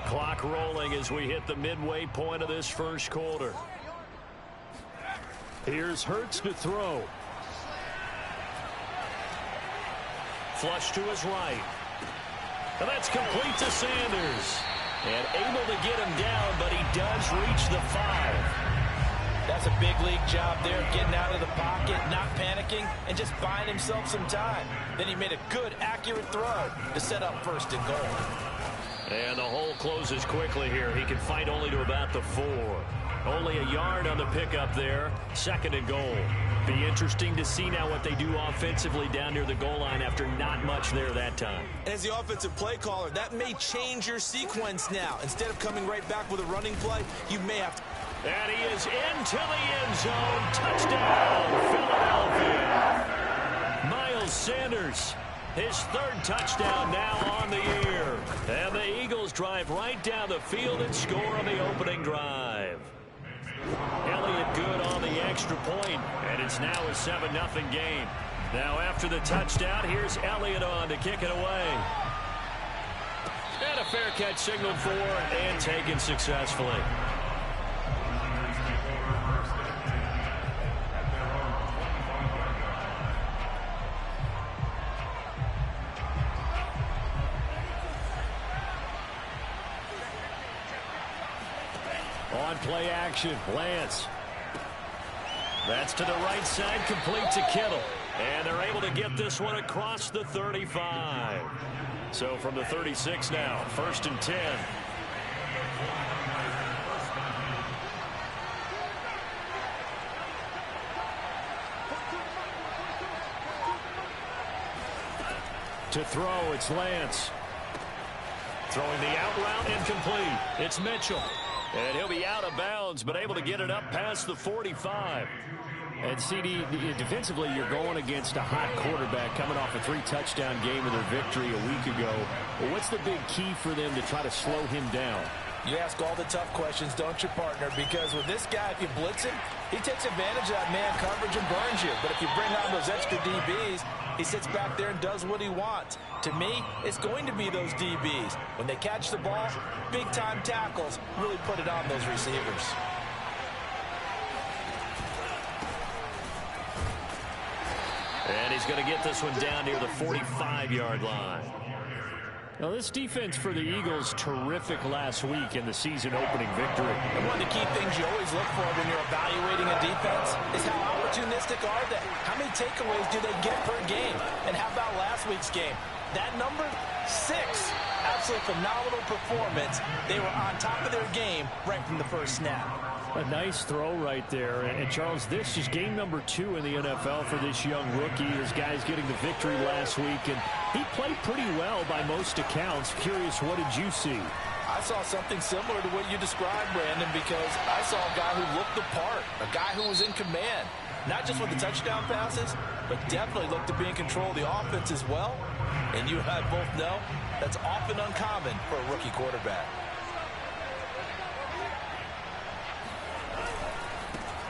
Clock rolling as we hit the midway point of this first quarter. Here's Hurts to throw. Flush to his right. And that's complete to Sanders. And able to get him down, but he does reach the 5. That's a big league job there, getting out of the pocket, not panicking, and just buying himself some time. Then he made a good, accurate throw to set up 1st and goal. And the hole closes quickly here. He can fight only to about the 4. Only a yard on the pickup there. 2nd and goal. Be interesting to see now what they do offensively down near the goal line after not much there that time. And as the offensive play caller, that may change your sequence now. Instead of coming right back with a running play, you may have to. And he is into the end zone. Touchdown, Philadelphia. Miles Sanders, his 3rd touchdown now on the year. And the Eagles drive right down the field and score on the opening drive. Elliott good on the extra point, and it's now a 7-0 game. Now after the touchdown, here's Elliott on to kick it away. And a fair catch signaled for and taken successfully. On play action, Lance. That's to the right side, complete to Kittle. And they're able to get this one across the 35. So from the 36 now, 1st and 10. To throw, it's Lance. Throwing the out route, incomplete. It's Mitchell. And he'll be out of bounds, but able to get it up past the 45. And CD, defensively, you're going against a hot quarterback coming off a 3-touchdown game of their victory a week ago. Well, what's the big key for them to try to slow him down? You ask all the tough questions, don't you, partner? Because with this guy, if you blitz him, he takes advantage of that man coverage and burns you. But if you bring on those extra DBs, he sits back there and does what he wants. To me, it's going to be those DBs. When they catch the ball, big-time tackles really put it on those receivers. And he's going to get this one down near the 45-yard line. Now, this defense for the Eagles, terrific last week in the season opening victory. And one of the key things you always look for when you're evaluating a defense is how opportunistic are they? How many takeaways do they get per game? And how about last week's game? That number, 6. Absolutely phenomenal performance. They were on top of their game right from the first snap. A nice throw right there. And Charles, this is game number 2 in the NFL for this young rookie. His guys getting the victory last week, and he played pretty well by most accounts. Curious, what did you see? I saw something similar to what you described, Brandon, because I saw a guy who looked the part, a guy who was in command, not just with the touchdown passes, but definitely looked to be in control of the offense as well. And you and I both know that's often uncommon for a rookie quarterback.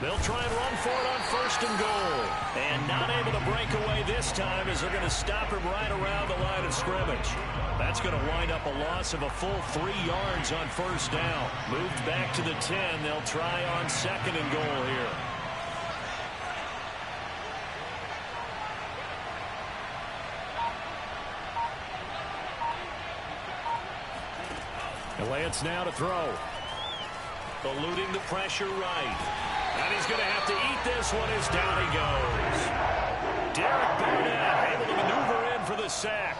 They'll try and run for it on 1st and goal. And not able to break away this time as they're going to stop him right around the line of scrimmage. That's going to wind up a loss of a full 3 yards on 1st down. Moved back to the 10. They'll try on 2nd and goal here. And Lance now to throw. Eluding the pressure right. And he's going to have to eat this one as down he goes. Derek Barnett able to maneuver in for the sack.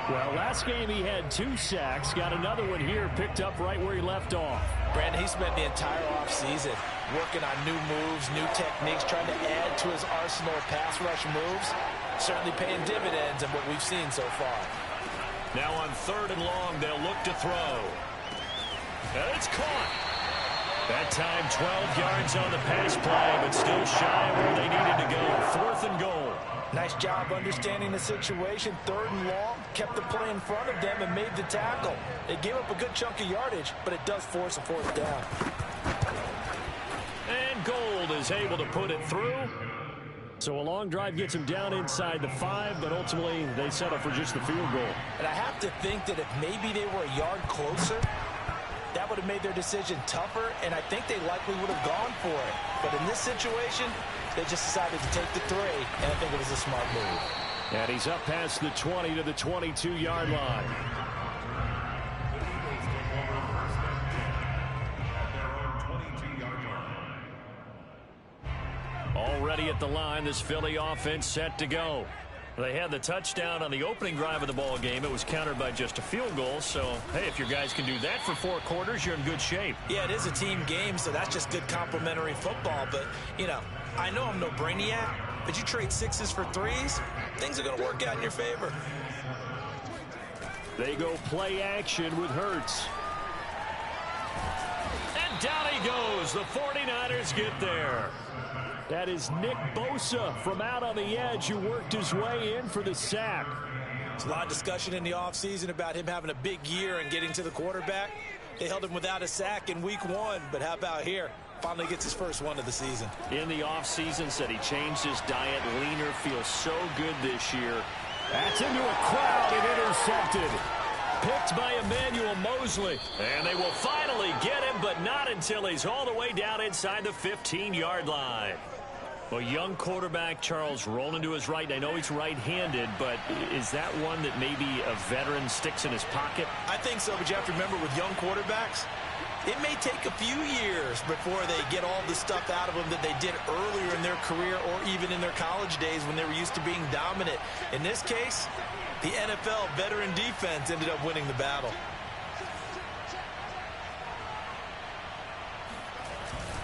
Well, last game he had 2 sacks. Got another one here picked up right where he left off. Brandon, he spent the entire offseason working on new moves, new techniques, trying to add to his arsenal of pass rush moves. Certainly paying dividends in what we've seen so far. Now on 3rd and long, they'll look to throw. And it's caught. That time 12 yards on the pass play, but still shy of where they needed to go. 4th and goal. Nice job understanding the situation. 3rd and long, kept the play in front of them and made the tackle. They gave up a good chunk of yardage, but it does force a 4th down. And Gold is able to put it through. So a long drive gets him down inside the 5, but ultimately they settle for just the field goal. And I have to think that if maybe they were a yard closer, that would have made their decision tougher, and I think they likely would have gone for it. But in this situation, they just decided to take the 3, and I think it was a smart move. And he's up past the 20 to the 22-yard line. Already at the line, this Philly offense set to go. They had the touchdown on the opening drive of the ball game. It was countered by just a field goal. So, hey, if your guys can do that for 4 quarters, you're in good shape. Yeah, it is a team game, so that's just good complementary football. But, you know, I know I'm no brainiac, but you trade 6s for 3s, things are going to work out in your favor. They go play action with Hurts. And down he goes. The 49ers get there. That is Nick Bosa from out on the edge who worked his way in for the sack. There's a lot of discussion in the offseason about him having a big year and getting to the quarterback. They held him without a sack in week 1, but how about here? Finally gets his first one of the season. In the offseason, said he changed his diet, leaner, feels so good this year. That's into a crowd and intercepted. Picked by Emmanuel Mosley. And they will finally get him, but not until he's all the way down inside the 15-yard line. Well, young quarterback Charles rolling to his right. I know he's right-handed, but is that one that maybe a veteran sticks in his pocket? I think so, but you have to remember with young quarterbacks, it may take a few years before they get all the stuff out of them that they did earlier in their career or even in their college days when they were used to being dominant. In this case, the NFL veteran defense ended up winning the battle.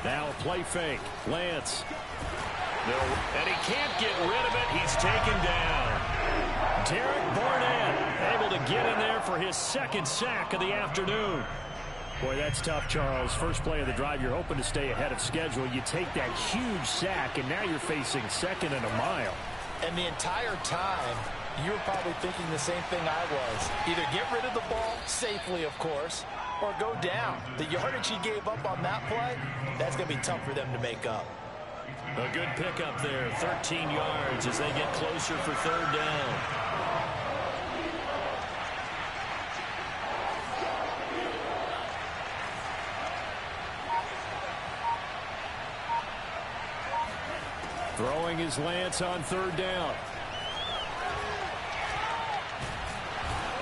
Now a play fake. Lance. And he can't get rid of it. He's taken down. Derek Barnett able to get in there for his second sack of the afternoon. Boy, that's tough, Charles. First play of the drive, you're hoping to stay ahead of schedule. You take that huge sack, and now you're facing second and a mile. And the entire time, you were probably thinking the same thing I was. Either get rid of the ball, safely, of course, or go down. The yardage he gave up on that play, that's going to be tough for them to make up. A good pickup there, 13 yards as they get closer for third down. Throwing his Lance on third down.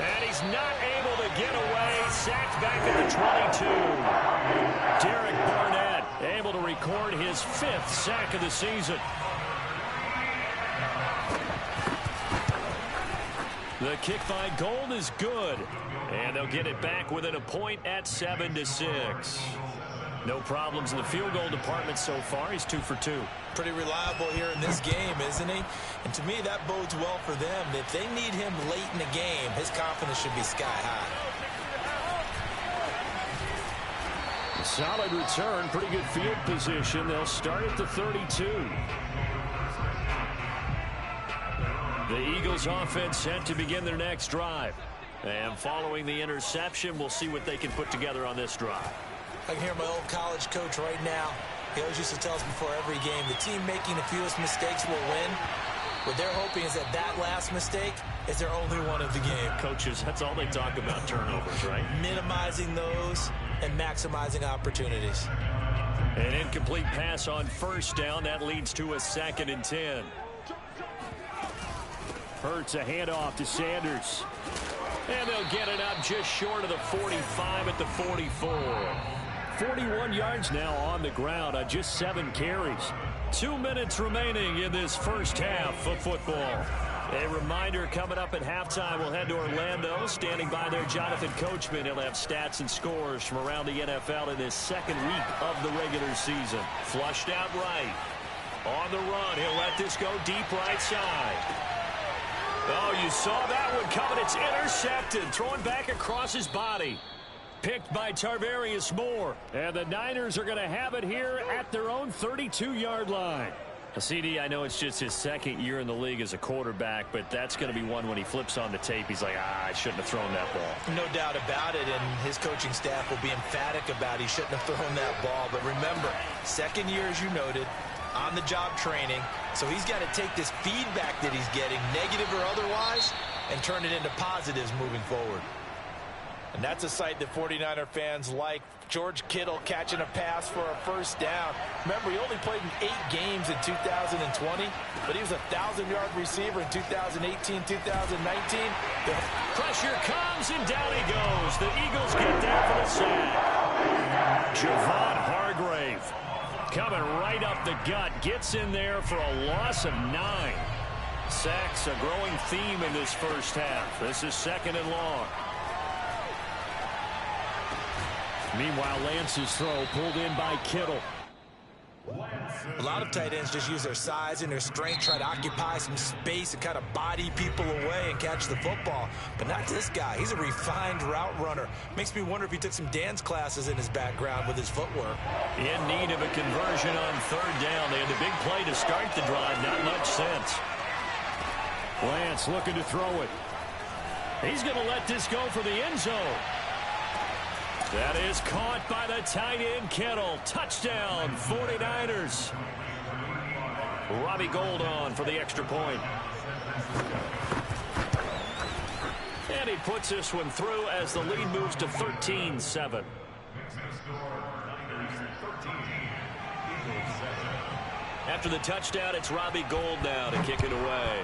And he's not able to get away. Sacked back at the 22. Derek Barnett able to record his 5th sack of the season. The kick by Gold is good. And they'll get it back within a point at 7-6. No problems in the field goal department so far. He's 2 for 2. Pretty reliable here in this game, isn't he? And to me, that bodes well for them. If they need him late in the game, his confidence should be sky high. Solid return, pretty good field position. They'll start at the 32. The Eagles offense set to begin their next drive. And following the interception, we'll see what they can put together on this drive. I can hear my old college coach right now. He always used to tell us before every game, the team making the fewest mistakes will win. What they're hoping is that that last mistake is their only one of the game. Coaches, that's all they talk about, turnovers, right? Minimizing those and maximizing opportunities. An incomplete pass on first down. That leads to a 2nd and 10. Hurts a handoff to Sanders. And they'll get it up just short of the 45 at the 44. 41 yards now on the ground on just 7 carries. 2 minutes remaining in this first half of football. A reminder, coming up at halftime, we'll head to Orlando. Standing by there, Jonathan Coachman. He'll have stats and scores from around the NFL in this 2nd week of the regular season. Flushed out right. On the run, he'll let this go deep right side. Oh, you saw that one coming. It's intercepted. Thrown back across his body. Picked by Tarvarius Moore. And the Niners are going to have it here at their own 32-yard line. CD, I know it's just his 2nd year in the league as a quarterback, but that's going to be one when he flips on the tape. He's like, I shouldn't have thrown that ball. No doubt about it, and his coaching staff will be emphatic about he shouldn't have thrown that ball. But remember, 2nd year, as you noted, on-the-job training. So he's got to take this feedback that he's getting, negative or otherwise, and turn it into positives moving forward. And that's a sight that 49er fans like. George Kittle catching a pass for a first down. Remember, he only played in 8 games in 2020, but he was a 1,000-yard receiver in 2018, 2019. The pressure comes, and down he goes. The Eagles get there for the sack. Javon Hargrave coming right up the gut. Gets in there for a loss of 9. Sacks, a growing theme in this first half. This is 2nd and long. Meanwhile, Lance's throw pulled in by Kittle. A lot of tight ends just use their size and their strength, try to occupy some space and kind of body people away and catch the football. But not this guy. He's a refined route runner. Makes me wonder if he took some dance classes in his background with his footwork. In need of a conversion on third down. They had the big play to start the drive. Not much sense. Lance looking to throw it. He's going to let this go for the end zone. That is caught by the tight end, Kittle. Touchdown, 49ers. Robbie Gould on for the extra point. And he puts this one through as the lead moves to 13-7. After the touchdown, it's Robbie Gould now to kick it away.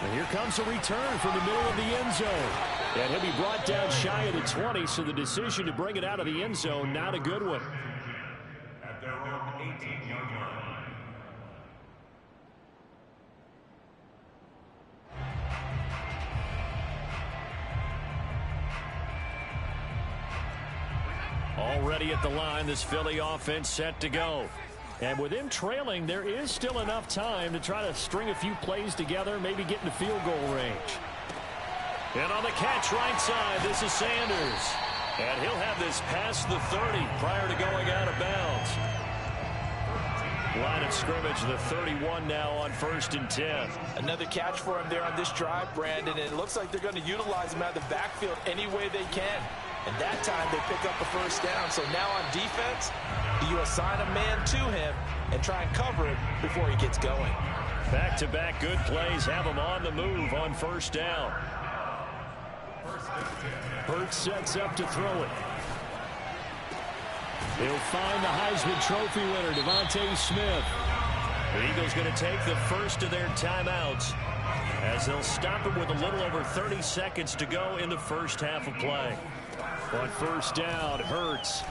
And here comes a return from the middle of the end zone. And he'll be brought down shy of the 20, so the decision to bring it out of the end zone, not a good one. At their own 18-yard line. Already at the line, this Philly offense set to go. And with him trailing, there is still enough time to try to string a few plays together, maybe get into field goal range. And on the catch right side, this is Sanders. And he'll have this past the 30 prior to going out of bounds. Line of scrimmage, the 31 now on 1st and 10. Another catch for him there on this drive, Brandon. And it looks like they're going to utilize him out of the backfield any way they can. And that time they pick up a first down. So now on defense, you assign a man to him and try and cover it before he gets going. Back-to-back good plays have him on the move on 1st down. Hurts sets up to throw it. He'll find the Heisman Trophy winner, Devontae Smith. The Eagles going to take the first of their timeouts as they'll stop it with a little over 30 seconds to go in the first half of play. On 1st down, Hurts.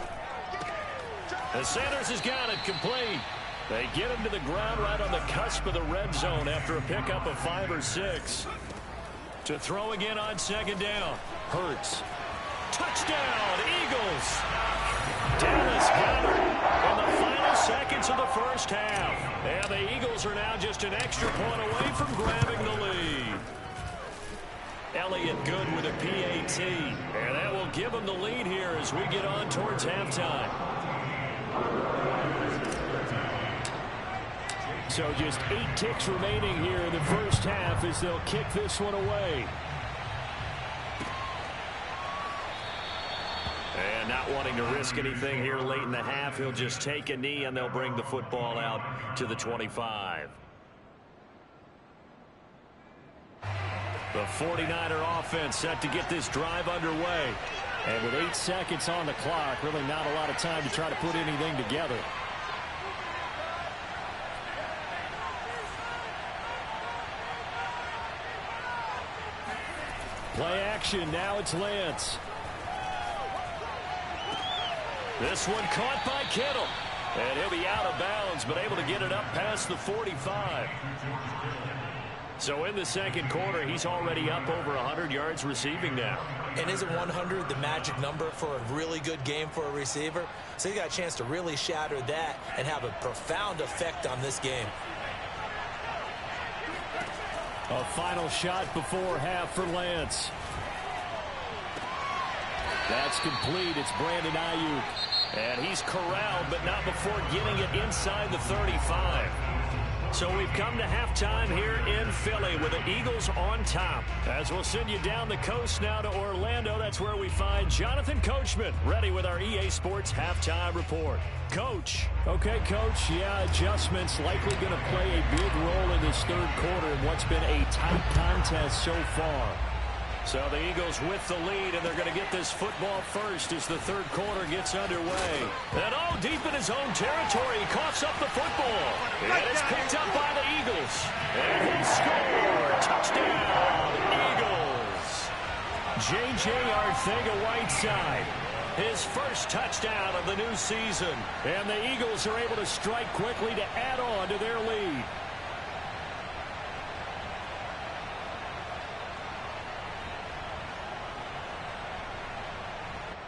And Sanders has got it complete. They get him to the ground right on the cusp of the red zone after a pickup of 5 or 6. To throw again on 2nd down. Hurts. Touchdown, Eagles. Dallas Goedert in the final seconds of the first half. And the Eagles are now just an extra point away from grabbing the lead. Elliott good with a PAT. And that will give him the lead here as we get on towards halftime. So just 8 ticks remaining here in the first half as they'll kick this one away. And not wanting to risk anything here late in the half, he'll just take a knee and they'll bring the football out to the 25. The 49er offense set to get this drive underway. And with 8 seconds on the clock, really not a lot of time to try to put anything together. Play action, now it's Lance. This one caught by Kittle. And he'll be out of bounds, but able to get it up past the 45. So in the second quarter, he's already up over 100 yards receiving now. And isn't 100 the magic number for a really good game for a receiver? So he got a chance to really shatter that and have a profound effect on this game. A final shot before half for Lance. That's complete. It's Brandon Ayuk. And he's corralled, but not before getting it inside the 35. So we've come to halftime here in Philly with the Eagles on top. As we'll send you down the coast now to Orlando, that's where we find Jonathan Coachman ready with our EA Sports halftime report. Coach. Okay, Coach. Yeah, adjustments likely going to play a big role in this third quarter in what's been a tight contest so far. So the Eagles with the lead, and they're going to get this football first as the third quarter gets underway. And deep in his own territory, he coughs up the football. And it's picked up by the Eagles. And he scored. Touchdown, Eagles. J.J. Arcega-Whiteside. His first touchdown of the new season. And the Eagles are able to strike quickly to add on to their lead.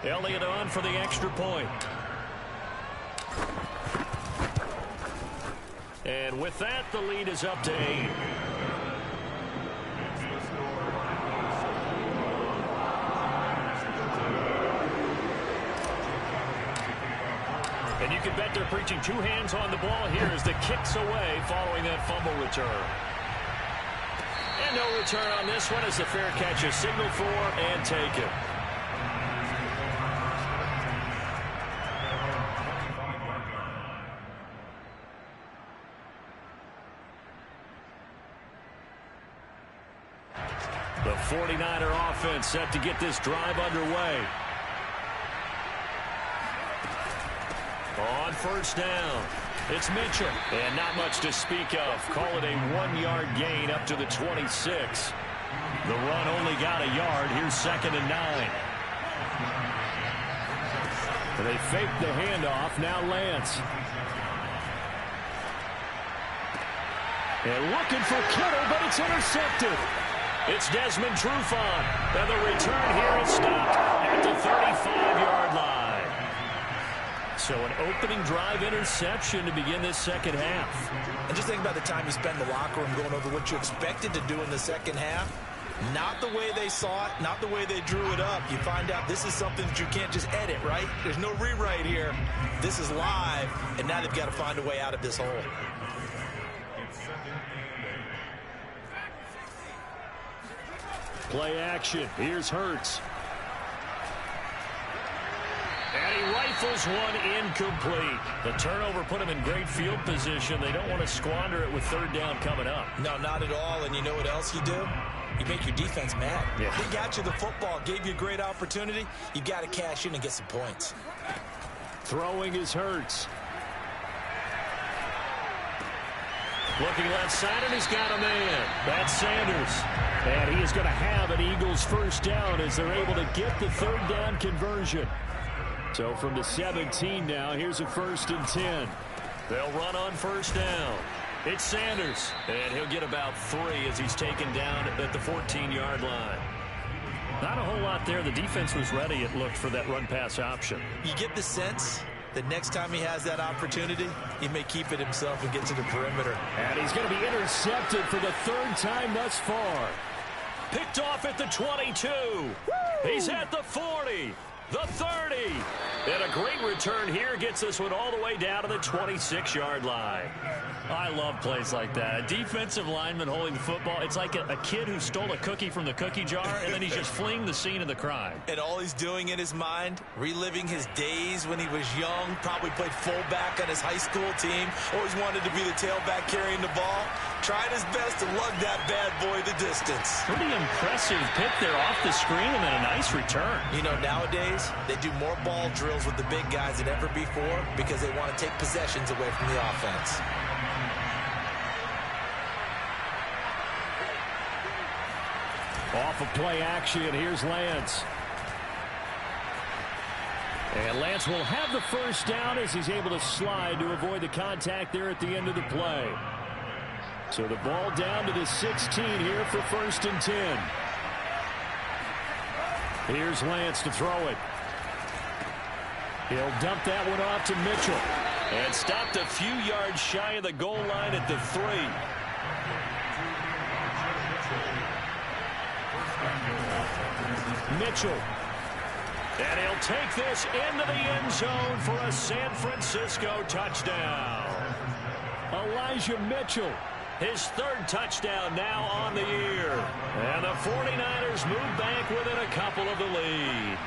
Elliott on for the extra point. And with that, the lead is up to 8. And you can bet they're preaching 2 hands on the ball here as the kick's away following that fumble return. And no return on this one as the fair catch is signaled for and taken. The 49er offense set to get this drive underway. On first down, it's Mitchell. And not much to speak of. Call it a 1-yard gain up to the 26. The run only got a yard. Here's 2nd and 9. They fake the handoff. Now Lance. And looking for Kittle, but it's intercepted. It's Desmond Trufant. And the return here is stopped at the 35-yard line. So an opening drive interception to begin this second half. And just think about the time you spend in the locker room going over what you expected to do in the second half. Not the way they saw it, not the way they drew it up. You find out this is something that you can't just edit, right? There's no rewrite here. This is live, and now they've got to find a way out of this hole. Play action. Here's Hurts. And he rifles one incomplete. The turnover put him in great field position. They don't want to squander it with 3rd down coming up. No, not at all. And you know what else you do? You make your defense mad. Yeah. They got you the football, gave you a great opportunity. You got to cash in and get some points. Throwing is Hurts. Looking left side, and he's got a man. That's Sanders. And he is going to have an Eagles first down as they're able to get the 3rd down conversion. So from the 17 now, here's a 1st and 10. They'll run on first down. It's Sanders, and he'll get about 3 as he's taken down at the 14-yard line. Not a whole lot there. The defense was ready, it looked, for that run-pass option. You get the sense that next time he has that opportunity, he may keep it himself and get to the perimeter. And he's going to be intercepted for the 3rd time thus far. Picked off at the 22. Woo! He's at the 40. The 30. And a great return here gets this one all the way down to the 26-yard line. I love plays like that. A defensive lineman holding the football. It's like a kid who stole a cookie from the cookie jar, and then he's just fleeing the scene of the crime. And all he's doing in his mind, reliving his days when he was young, probably played fullback on his high school team, always wanted to be the tailback carrying the ball, tried his best to lug that bad boy the distance. Pretty impressive pick there off the screen, and then a nice return. You know, nowadays, they do more ball drills with the big guys than ever before because they want to take possessions away from the offense. Off of play action, here's Lance. And Lance will have the first down as he's able to slide to avoid the contact there at the end of the play. So the ball down to the 16 here for 1st and 10. Here's Lance to throw it. He'll dump that one off to Mitchell. And stopped a few yards shy of the goal line at the 3. Mitchell. And he'll take this into the end zone for a San Francisco touchdown. Elijah Mitchell. His 3rd touchdown now on the year. And the 49ers move back within a couple of the lead.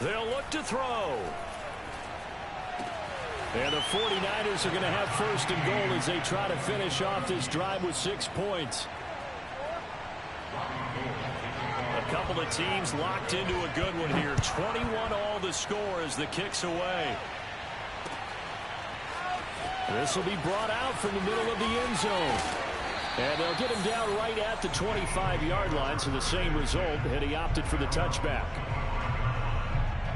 They'll look to throw. And the 49ers are going to have 1st and goal as they try to finish off this drive with 6 points. A couple of teams locked into a good one here. 21 all the score as the kick's away. This will be brought out from the middle of the end zone. And they'll get him down right at the 25-yard line, so the same result, and he opted for the touchback.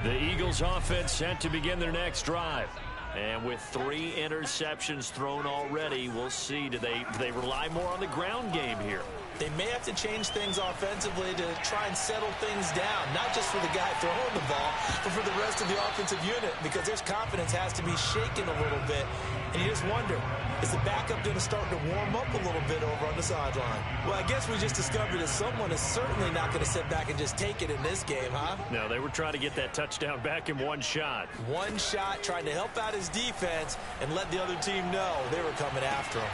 The Eagles offense set to begin their next drive. And with 3 interceptions thrown already, we'll see. Do they rely more on the ground game here? They may have to change things offensively to try and settle things down, not just for the guy throwing the ball, but for the rest of the offensive unit, because their confidence has to be shaken a little bit. And you just wonder, is the backup going to start to warm up a little bit over on the sideline? Well, I guess we just discovered that someone is certainly not going to sit back and just take it in this game, huh? No, they were trying to get that touchdown back in one shot. One shot, trying to help out his defense and let the other team know they were coming after him.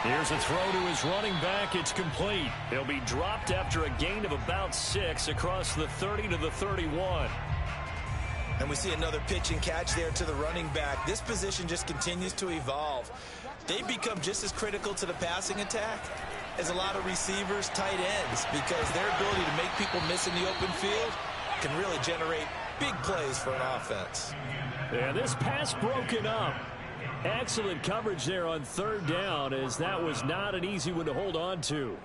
Here's a throw to his running back. It's complete. He'll be dropped after a gain of about 6 across the 30 to the 31. And we see another pitch and catch there to the running back. This position just continues to evolve. They become just as critical to the passing attack as a lot of receivers, tight ends, because their ability to make people miss in the open field can really generate big plays for an offense. Yeah, this pass broken up. Excellent coverage there on 3rd down, as that was not an easy one to hold on to.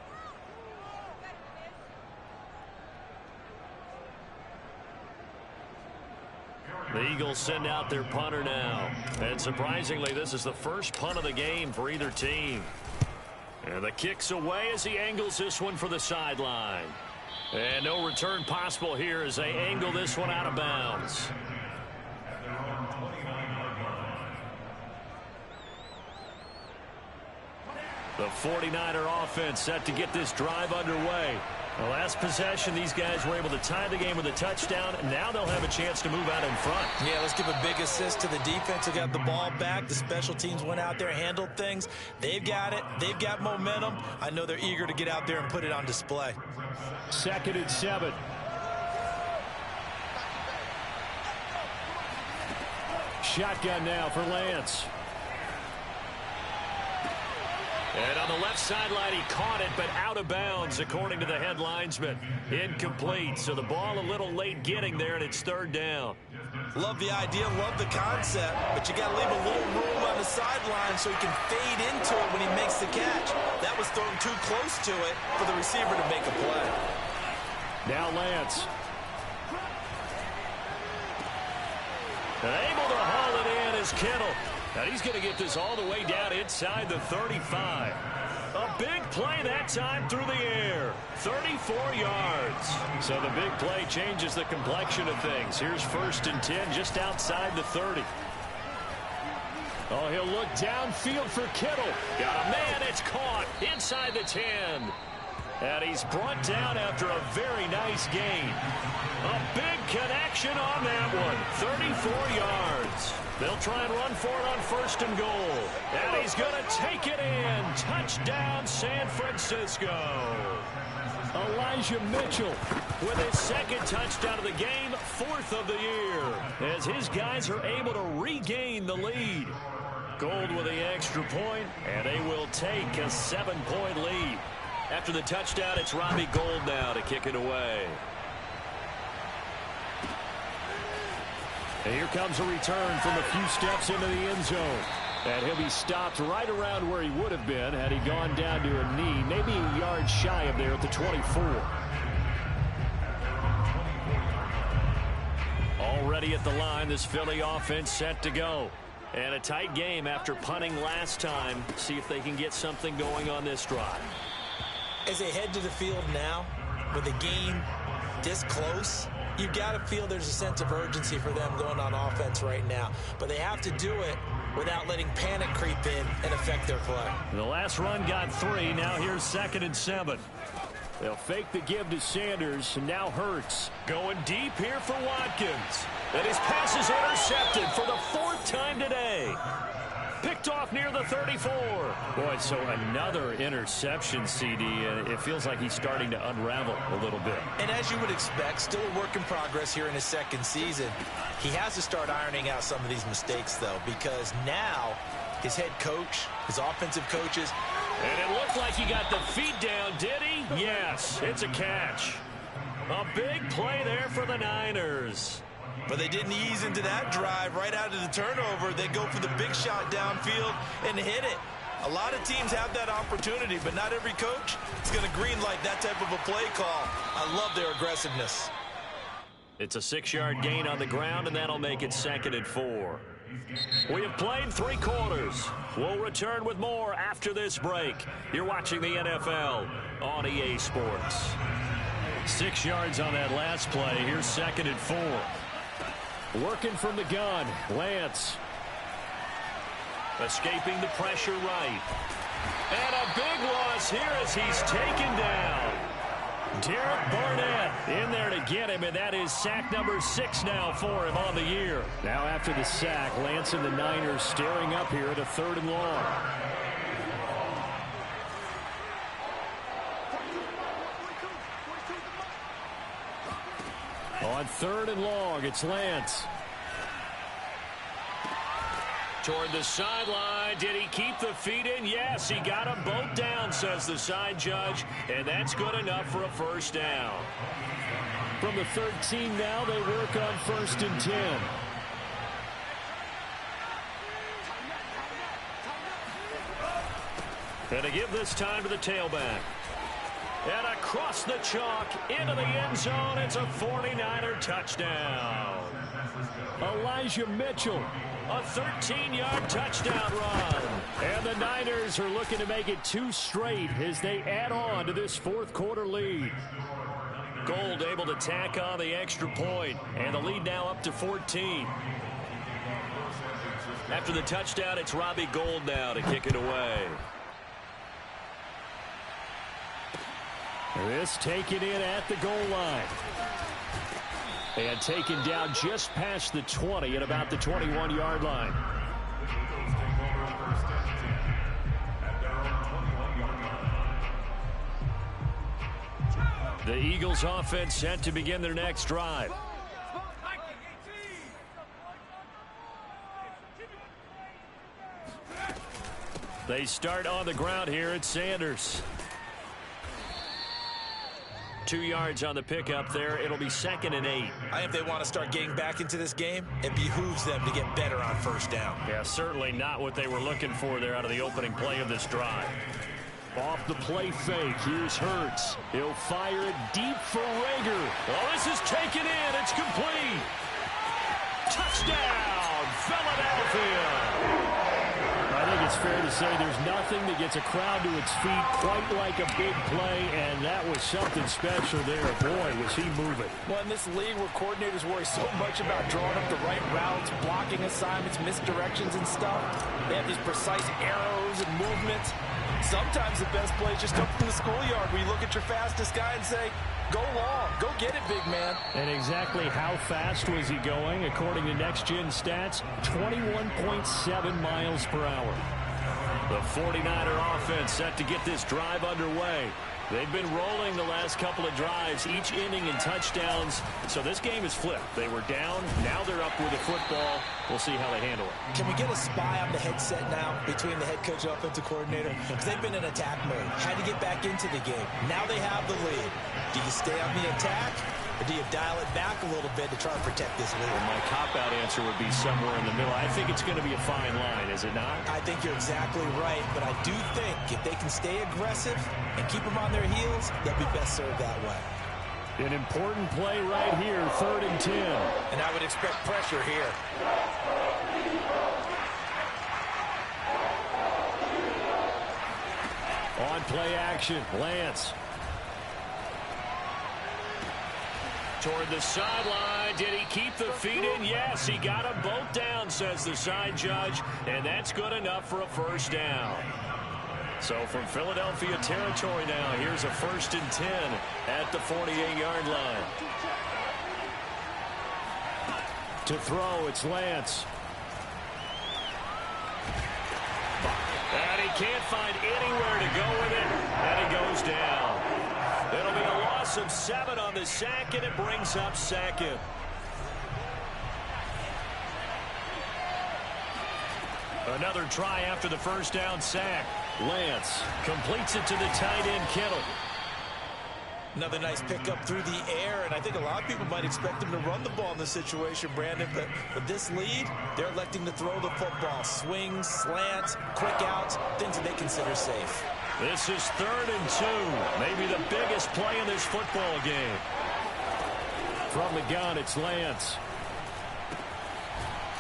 The Eagles send out their punter now. And surprisingly, this is the first punt of the game for either team. And the kick's away as he angles this one for the sideline. And no return possible here as they angle this one out of bounds. The 49er offense set to get this drive underway. The last possession, these guys were able to tie the game with a touchdown. Now they'll have a chance to move out in front. Yeah, let's give a big assist to the defense who got the ball back. The special teams went out there, handled things. They've got it. They've got momentum. I know they're eager to get out there and put it on display. 2nd and 7. Shotgun now for Lance. And on the left sideline, he caught it, but out of bounds, according to the head linesman. Incomplete, so the ball a little late getting there, and it's 3rd down. Love the idea, love the concept, but you got to leave a little room on the sideline so he can fade into it when he makes the catch. That was thrown too close to it for the receiver to make a play. Now Lance. And able to haul it in is Kittle. And he's going to get this all the way down inside the 35. A big play that time through the air. 34 yards. So the big play changes the complexion of things. Here's 1st and 10 just outside the 30. Oh, he'll look downfield for Kittle. Got a man. It's caught inside the 10. And he's brought down after a very nice gain. A big connection on that one. 34 yards. They'll try and run for it on 1st and goal. And he's going to take it in. Touchdown, San Francisco. Elijah Mitchell with his 2nd touchdown of the game, 4th of the year, as his guys are able to regain the lead. Gold with the extra point, and they will take a 7-point lead. After the touchdown, it's Robbie Gould now to kick it away. And here comes a return from a few steps into the end zone. And he'll be stopped right around where he would have been had he gone down to a knee, maybe a yard shy of there at the 24. Already at the line, this Philly offense set to go. And a tight game after punting last time. See if they can get something going on this drive. As they head to the field now, with the game this close, you've got to feel there's a sense of urgency for them going on offense right now. But they have to do it without letting panic creep in and affect their play. The last run got 3. Now here's 2nd and 7. They'll fake the give to Sanders, and now Hurts. Going deep here for Watkins. And his pass is intercepted for the 4th time today. Picked off near the 34. Boy, so another interception, CD, and it feels like he's starting to unravel a little bit. And as you would expect, still a work in progress here in his 2nd season. He has to start ironing out some of these mistakes, though, because now his head coach, his offensive coaches. And it looked like he got the feet down, did he? Yes, it's a catch. A big play there for the Niners. But they didn't ease into that drive right out of the turnover. They go for the big shot downfield and hit it. A lot of teams have that opportunity, but not every coach is going to greenlight that type of a play call. I love their aggressiveness. It's a 6-yard gain on the ground, and that'll make it 2nd and 4. We have played 3 quarters. We'll return with more after this break. You're watching the NFL on EA Sports. 6 yards on that last play. Here's 2nd and 4. Working from the gun, Lance. Escaping the pressure right. And a big loss here as he's taken down. Derek Barnett in there to get him, and that is sack number 6 now for him on the year. Now after the sack, Lance and the Niners staring up here at a 3rd and long. On 3rd and long, it's Lance. Toward the sideline. Did he keep the feet in? Yes, he got them both down, says the side judge, and that's good enough for a 1st down. From the 13 now, they work on 1st and 10. And to give this time to the tailback. And across the chalk into the end zone. It's a 49er touchdown. Elijah Mitchell. A 13-yard touchdown run. And the Niners are looking to make it 2 straight as they add on to this 4th quarter lead. Gold able to tack on the extra point. And the lead now up to 14. After the touchdown, it's Robbie Gould now to kick it away. This taken in at the goal line. And taken down just past the 20 at about the 21-yard line. The Eagles offense set to begin their next drive. They start on the ground here at Sanders. 2 yards on the pickup there. It'll be 2nd and 8. I think if they want to start getting back into this game, it behooves them to get better on 1st down. Yeah, certainly not what they were looking for there out of the opening play of this drive. Off the play fake, here's Hurts. He'll fire it deep for Rager. Well, this is taken in. It's complete. Touchdown, Philadelphia. I think it's fair to say there's nothing that gets a crowd to its feet quite like a big play, and that was something special there. Boy, was he moving. Well, in this league where coordinators worry so much about drawing up the right routes, blocking assignments, misdirections and stuff, they have these precise arrows and movements. Sometimes the best plays just come from the schoolyard where you look at your fastest guy and say, go long, go get it, big man. And exactly how fast was he going? According to Next Gen Stats, 21.7 miles per hour. The 49er offense set to get this drive underway. They've been rolling the last couple of drives, each ending in touchdowns. So this game is flipped. They were down. Now they're up with the football. We'll see how they handle it. Can we get a spy on the headset now between the head coach and offensive coordinator? Because they've been in attack mode. Had to get back into the game. Now they have the lead. Do you stay on the attack, or do you dial it back a little bit to try and protect this lead? Well, my cop-out answer would be somewhere in the middle. I think it's going to be a fine line, is it not? I think you're exactly right, but I do think if they can stay aggressive and keep them on their heels, they'll be best served that way. An important play right here, 3rd and 10. And I would expect pressure here. On play action, Lance. Toward the sideline. Did he keep the feet in? Yes, he got them both down, says the side judge, and that's good enough for a 1st down. So from Philadelphia territory now, here's a 1st and 10 at the 48-yard line. To throw, it's Lance. And he can't find anywhere to go with it, and he goes down. It'll be a loss of 7 on the sack, and it brings up 2nd. Another try after the 1st down sack. Lance completes it to the tight end, Kittle. Another nice pickup through the air, and I think a lot of people might expect him to run the ball in this situation, Brandon, but with this lead, they're electing to throw the football. Swings, slants, quick outs, things that they consider safe. This is 3rd and 2, maybe the biggest play in this football game. From the gun, it's Lance.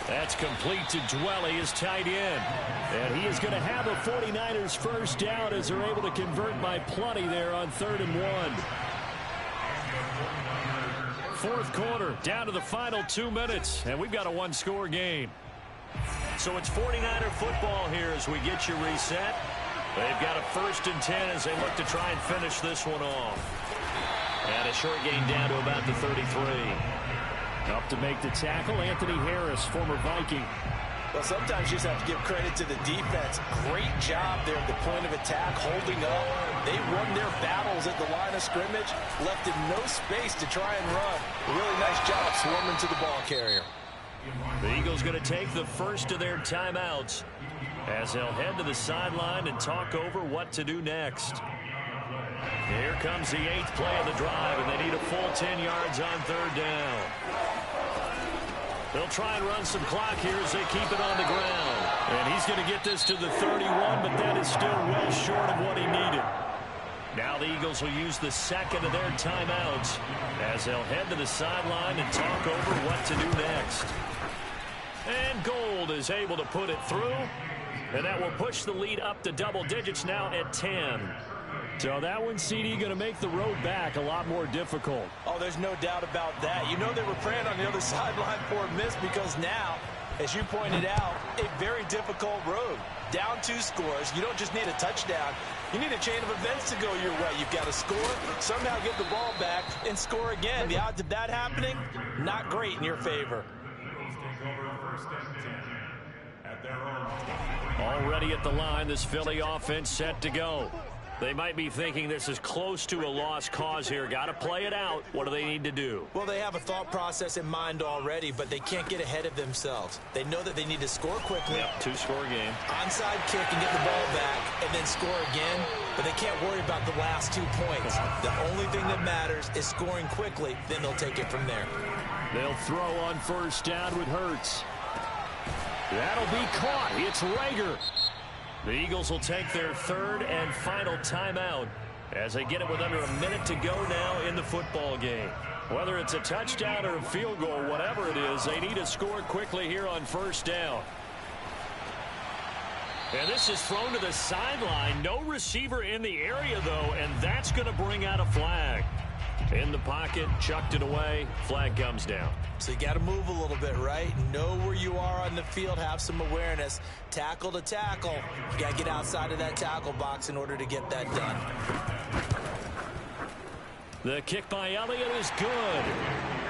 That's complete to Dwelly, his tight end. And he is going to have a 49ers first down as they're able to convert by plenty there on 3rd and 1. Fourth quarter, down to the final 2 minutes, and we've got a one-score game. So it's 49er football here as we get you reset. They've got a 1st and 10 as they look to try and finish this one off. And a short gain down to about the 33. Up to make the tackle, Anthony Harris, former Viking. Well, sometimes you just have to give credit to the defense. Great job there at the point of attack, holding up. They won their battles at the line of scrimmage, left in no space to try and run. Really nice job swarming to the ball carrier. The Eagles going to take the first of their timeouts as they'll head to the sideline and talk over what to do next. Here comes the 8th play of the drive, and they need a full 10 yards on 3rd down. They'll try and run some clock here as they keep it on the ground. And he's going to get this to the 31, but that is still well short of what he needed. Now the Eagles will use the 2nd of their timeouts as they'll head to the sideline and talk over what to do next. And Gold is able to put it through, and that will push the lead up to double digits now at 10. So that one, CD, going to make the road back a lot more difficult. Oh, there's no doubt about that. You know they were praying on the other sideline for a miss because now, as you pointed out, a very difficult road. Down 2 scores. You don't just need a touchdown. You need a chain of events to go your way. You've got to score, somehow get the ball back, and score again. The odds of that happening, not great in your favor. Already at the line, this Philly offense set to go. They might be thinking this is close to a lost cause here. Got to play it out. What do they need to do? Well, they have a thought process in mind already, but they can't get ahead of themselves. They know that they need to score quickly. Yep, 2-score game. Onside kick and get the ball back and then score again, but they can't worry about the last 2 points. The only thing that matters is scoring quickly, then they'll take it from there. They'll throw on 1st down with Hurts. That'll be caught. It's Rager. The Eagles will take their 3rd and final timeout as they get it with under a minute to go now in the football game. Whether it's a touchdown or a field goal, whatever it is, they need to score quickly here on 1st down. And this is thrown to the sideline. No receiver in the area, though, and that's going to bring out a flag. In the pocket, chucked it away, flag comes down. So you got to move a little bit, right? Know where you are on the field, have some awareness. Tackle to tackle. You got to get outside of that tackle box in order to get that done. The kick by Elliott is good.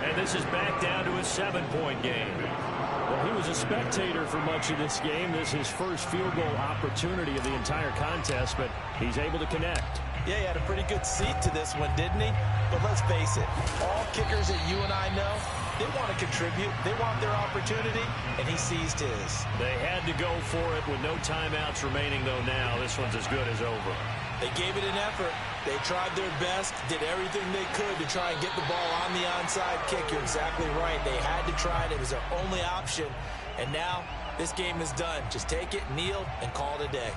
And this is back down to a 7-point game. Well, he was a spectator for much of this game. This is his first field goal opportunity of the entire contest, but he's able to connect. Yeah, he had a pretty good seat to this one, didn't he? But let's face it, all kickers that you and I know, they want to contribute. They want their opportunity, and he seized his. They had to go for it with no timeouts remaining, though, now. This one's as good as over. They gave it an effort. They tried their best, did everything they could to try and get the ball on the onside kick. You're exactly right. They had to try it. It was their only option. And now this game is done. Just take it, kneel, and call it a day.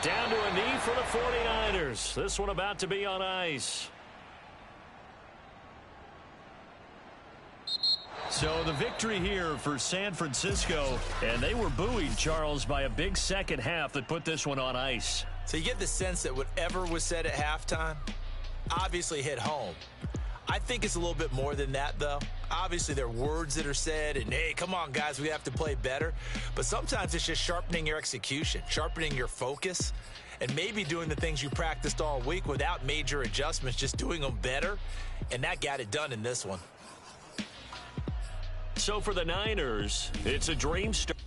Down to a knee for the 49ers. This one about to be on ice. So the victory here for San Francisco, and they were buoyed, Charles, by a big second half that put this one on ice. So you get the sense that whatever was said at halftime obviously hit home. I think it's a little bit more than that, though. Obviously, there are words that are said, and, hey, come on, guys, we have to play better. But sometimes it's just sharpening your execution, sharpening your focus, and maybe doing the things you practiced all week without major adjustments, just doing them better. And that got it done in this one. So for the Niners, it's a dream start.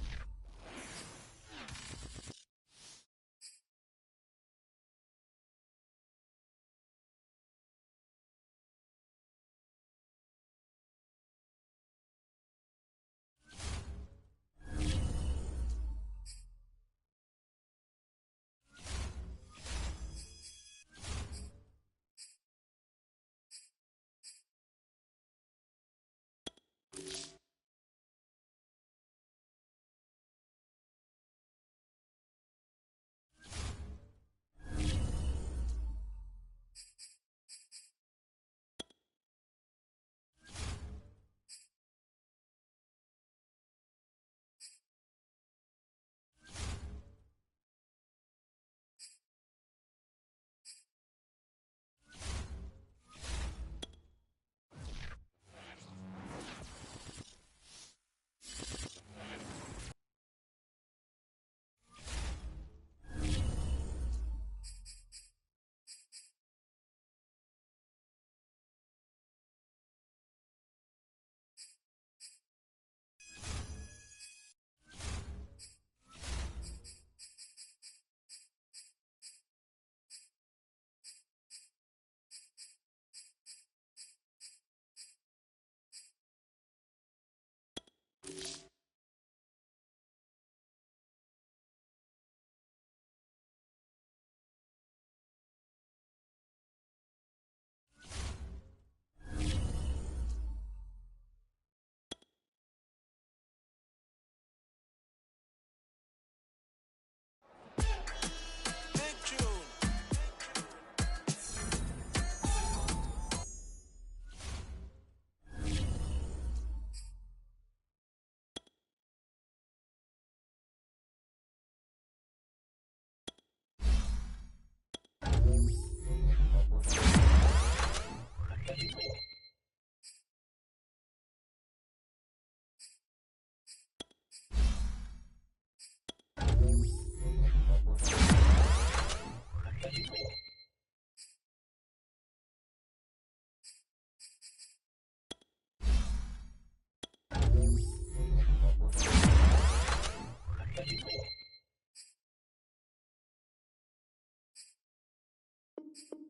you.